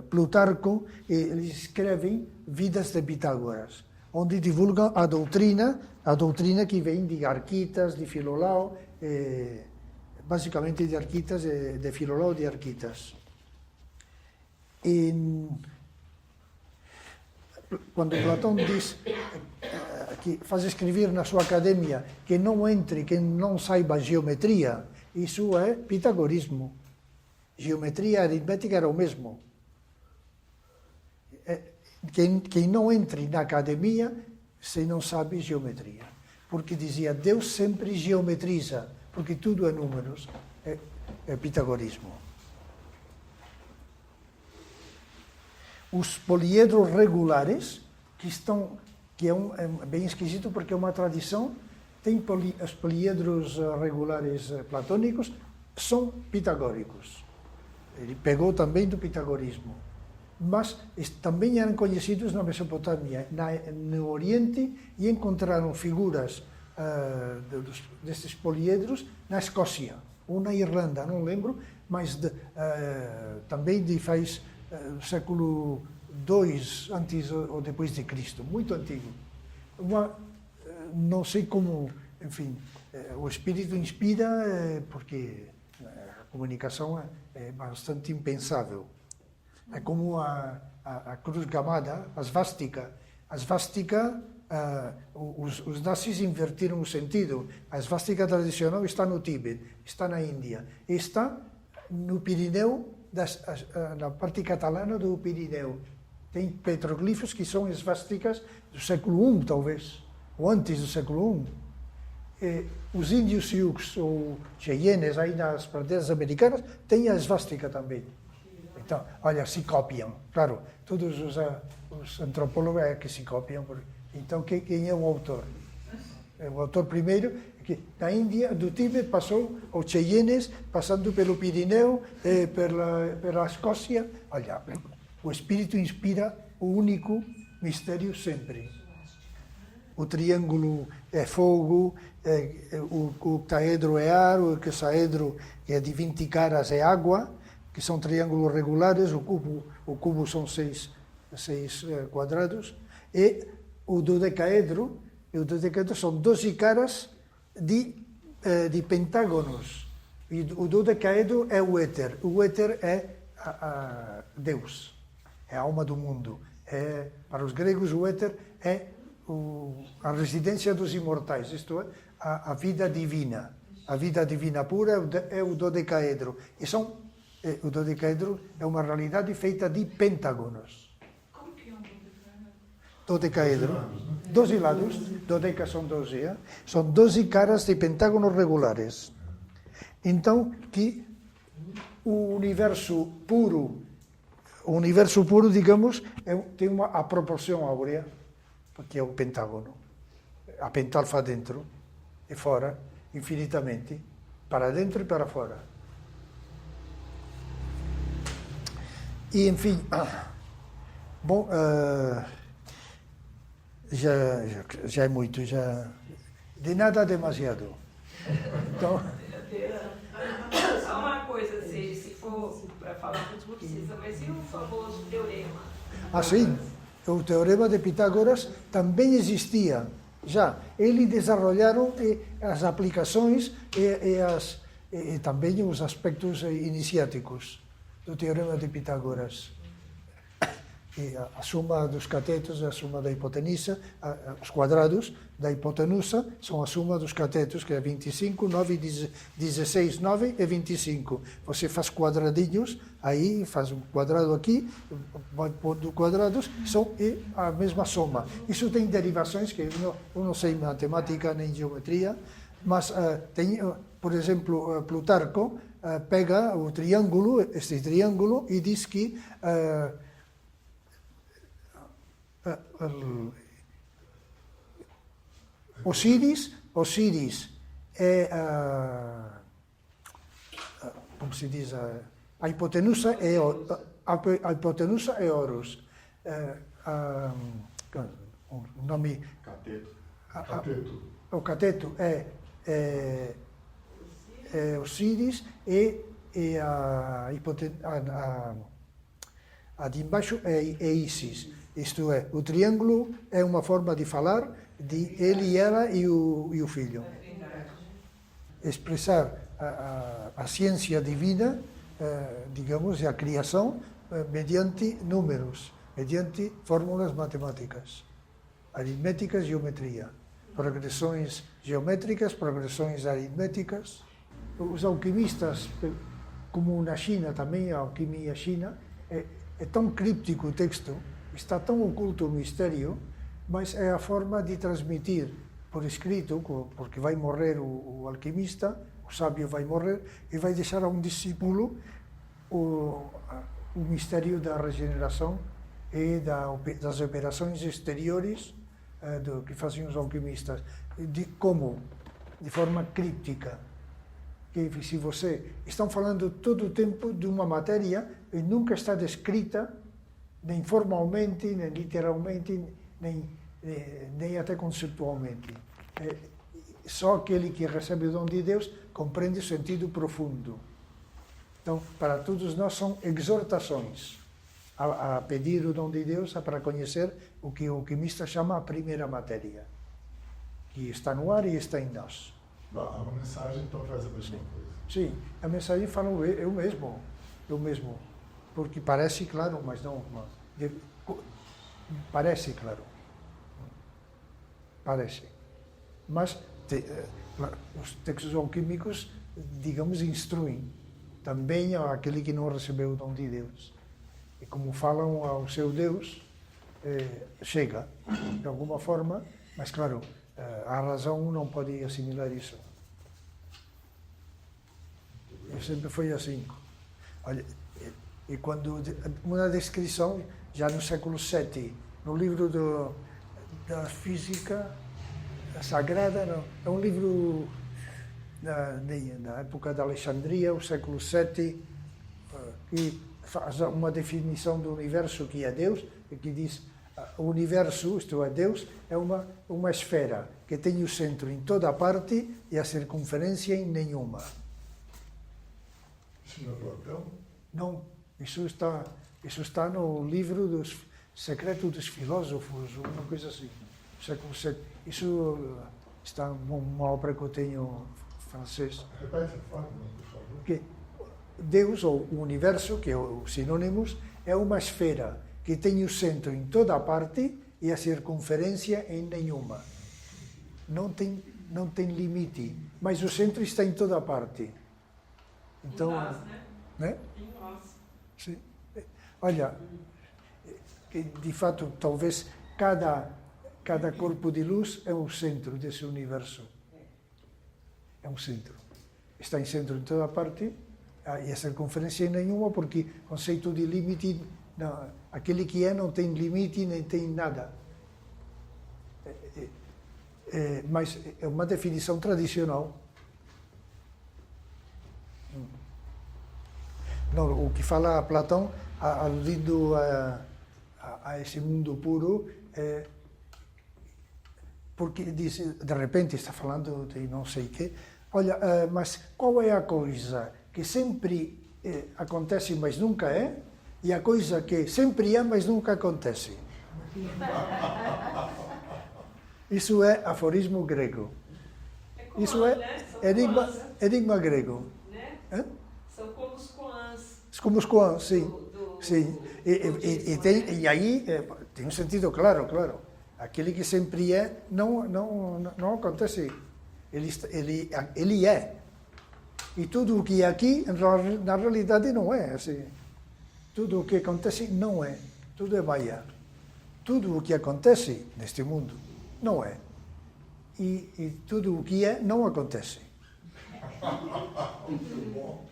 Plutarco, eles escrevem Vidas de Pitágoras, onde divulgam a doutrina que vem de Arquitas, de Filolau, basicamente de Arquitas, de Filolau e de Arquitas. Quando Platão diz que faz escrever na sua academia que não entre quem não saiba geometria, isso é pitagorismo. Geometria e aritmética era o mesmo. Quem não entre na academia se não sabe geometria. Porque dizia, Deus sempre geometriza, porque tudo é números. É pitagorismo. Os poliedros regulares, que é bem esquisito porque é uma tradição, tem os poliedros regulares platônicos, são pitagóricos. Ele pegou também do pitagorismo. Mas também eram conhecidos na Mesopotâmia, no Oriente, e encontraram figuras destes poliedros na Escócia ou na Irlanda, não lembro, mas também faz século II antes ou depois de Cristo, muito antigo. Não sei como, enfim, o espírito inspira, porque a comunicação é bastante impensável. É como a cruz gamada, a svástica. A svástica, os nazis invertiram o sentido. A svástica tradicional está no Tíbet, está na Índia, está no Pirineu, na parte catalana do Pirineu. Tem petroglifos que são svásticas do século I, talvez, ou antes do século I. Os índios Sioux ou Cheyennes, aí nas praderas americanas, têm a svástica também. Então, olha, se copiam. Claro, todos os antropólogos é que se copiam. Então, quem é o autor? O autor primeiro, que na Índia, do Tíbet, passou os Cheyennes, passando pelo Pirineu, pela Escócia. Olha, o espírito inspira o único mistério sempre. O triângulo é fogo, o octaedro é ar, o hexaedro, que é de 20 caras, é água, que são triângulos regulares, o cubo são seis quadrados, e o dodecaedro são 12 caras de pentágonos. E o dodecaedro é o éter é Deus, é a alma do mundo. Para os gregos, o éter é a residência dos imortais, isto é, a vida divina. A vida divina pura é o dodecaedro. O dodecaedro é uma realidade feita de pentágonos. Como que é um Dodecaedro, 12 lados, dodeca são 12, são 12 caras de pentágonos regulares. Então, que o universo puro, digamos, tem a proporção áurea, que é o pentágono. A pentalfa dentro e fora, infinitamente, para dentro e para fora. E, enfim, bom, já é muito, de nada demasiado. Então, só uma coisa, se for para falar muito precisa, mas e o famoso teorema? assim, o teorema de Pitágoras também existia. Já, eles desenvolveram as aplicações e também os aspectos iniciáticos do teorema de Pitágoras. E a soma dos catetos é a soma da hipotenusa, os quadrados da hipotenusa são a soma dos catetos, que é 25, 9, 16, 9 e 25. Você faz quadradinhos, aí faz um quadrado aqui, vai pondo quadrados, são a mesma soma. Isso tem derivações que eu não sei matemática nem geometria, mas tem, por exemplo, Plutarco pega o triângulo, este triângulo, e diz que Osíris é como se diz, a hipotenusa é Horus. O nome Cateto. o cateto é Osíris e a de embaixo é Ísis. Isto é, o triângulo é uma forma de falar de ele e ela e o filho. Expressar a ciência divina, digamos, e a criação mediante números, mediante fórmulas matemáticas, aritméticas, geometria, progressões geométricas, progressões aritméticas. Os alquimistas, como na China também, a alquimia china, é tão críptico o texto, está tão oculto o mistério, mas é a forma de transmitir por escrito, porque vai morrer o alquimista, o sábio vai morrer, e vai deixar a um discípulo o mistério da regeneração e das operações exteriores do que faziam os alquimistas. De como? De forma críptica. Que se você... Estão falando todo o tempo de uma matéria e nunca está descrita, nem formalmente, nem literalmente, nem até conceitualmente. Só aquele que recebe o dom de Deus compreende o sentido profundo. Então, para todos nós são exortações a pedir o dom de Deus para conhecer o que o alquimista chama a primeira matéria, que está no ar e está em nós. A mensagem então traz a mesma coisa. Sim, a mensagem fala eu mesmo, porque parece claro, mas não, parece claro, parece, mas os textos alquímicos, digamos, instruem também aquele que não recebeu o dom de Deus, e como falam ao seu Deus, chega de alguma forma, mas claro, a razão não pode assimilar isso. Eu sempre foi assim. Olha, e quando uma descrição, já no século VII, no livro da física sagrada, não, é um livro da época da Alexandria, o século VII, que faz uma definição do universo que é Deus, e que diz o universo, isto é, Deus, é uma esfera que tem o centro em toda a parte e a circunferência em nenhuma. Isso não é Platão? Não, isso está no livro dos Secretos dos Filósofos, uma coisa assim, século VII. Isso está numa obra que eu tenho francês. Repete a fórmula, por favor. Que Deus, ou o universo, que é o sinônimos, é uma esfera que tem o centro em toda a parte e a circunferência em nenhuma. Não tem limite, mas o centro está em toda a parte. Então, em nós, né? Em nós. Sim. Olha, que de fato, talvez cada corpo de luz é um centro desse universo. É um centro. Está em centro em toda a parte e a circunferência em nenhuma, porque o conceito de limite, não, aquele que não tem limite nem tem nada. Mas é uma definição tradicional. Não, o que fala Platão, aludindo a esse mundo puro, porque diz, de repente está falando de não sei o quê. Olha, mas qual é a coisa que sempre acontece, mas nunca é, e a coisa que sempre é, mas nunca acontece? Isso é aforismo grego. Isso é enigma grego. Né? São como os koans. Como os koans, sim. Sim. E aí tem um sentido claro. Aquele que sempre é, não acontece. Ele é. E tudo o que é aqui, na realidade, não é assim. Tudo o que acontece não é. Tudo é Maya. Tudo o que acontece neste mundo não é. E tudo o que é não acontece. Muito bom.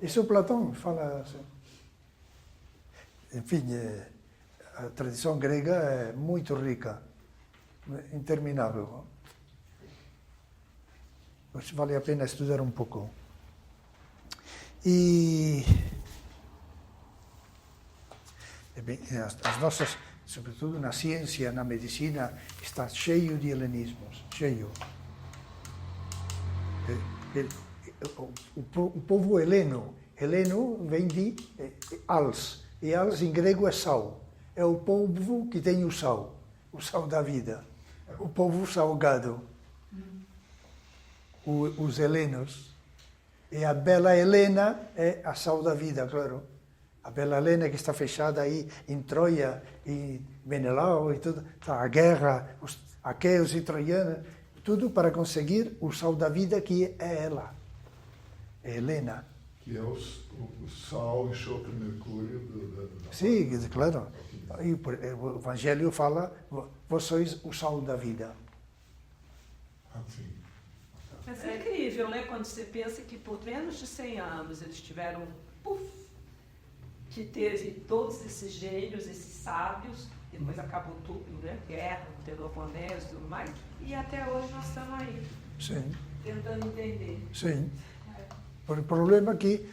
Isso Platão fala assim. Enfim, a tradição grega é muito rica, interminável. Mas vale a pena estudar um pouco. E bem, as nossas, sobretudo na ciência, na medicina, está cheio de helenismos, cheio. O povo heleno vem de als, e als em grego é sal. É o povo que tem o sal da vida, o povo salgado. Os helenos. E a bela Helena é a sal da vida, claro. A bela Helena que está fechada aí em Troia, em Menelau e tudo, a guerra, os aqueus e troianos, tudo para conseguir o sal da vida que é ela, é Helena. Que é o sal, enxofre, mercúrio Sim, claro. E o Evangelho fala, vós sois o sal da vida. Assim. Mas é incrível, né? Quando você pensa que por menos de 100 anos eles tiveram que teve todos esses gênios, esses sábios, depois acabou tudo, né? Guerra, Peloponeso e tudo mais, e até hoje nós estamos aí, Sim, tentando entender. sim. O problema é que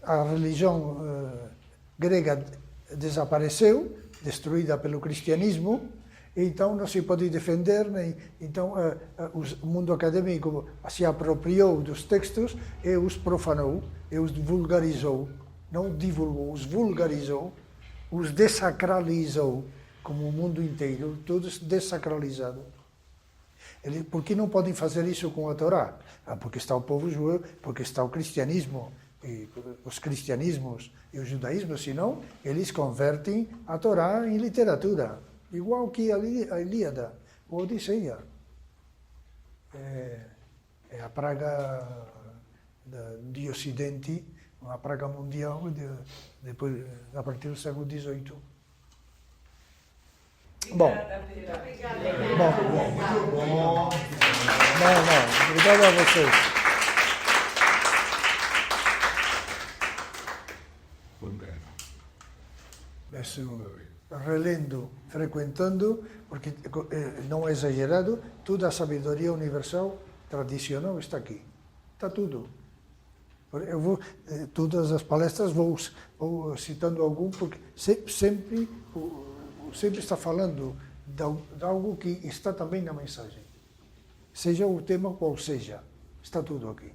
a religião grega desapareceu, destruída pelo cristianismo, e então não se pode defender, então o mundo acadêmico se apropriou dos textos e os profanou, e os vulgarizou, não divulgou, os vulgarizou, os desacralizou, como o mundo inteiro, todos desacralizados. Por que não podem fazer isso com a Torá? Porque está o povo judeu, porque está o cristianismo, e os cristianismos e o judaísmo, senão eles convertem a Torá em literatura, igual que a Ilíada, ou a Odisseia. É a praga de Ocidente, uma praga mundial, depois, a partir do século XVIII. Bom, bom, não, obrigado a vocês. Relendo, frequentando, porque não é exagerado, toda a sabedoria universal, tradicional está aqui. Está tudo. Eu vou, todas as palestras vou citando algum, porque sempre está falando de algo que está também na mensagem. Seja o tema qual seja, está tudo aqui.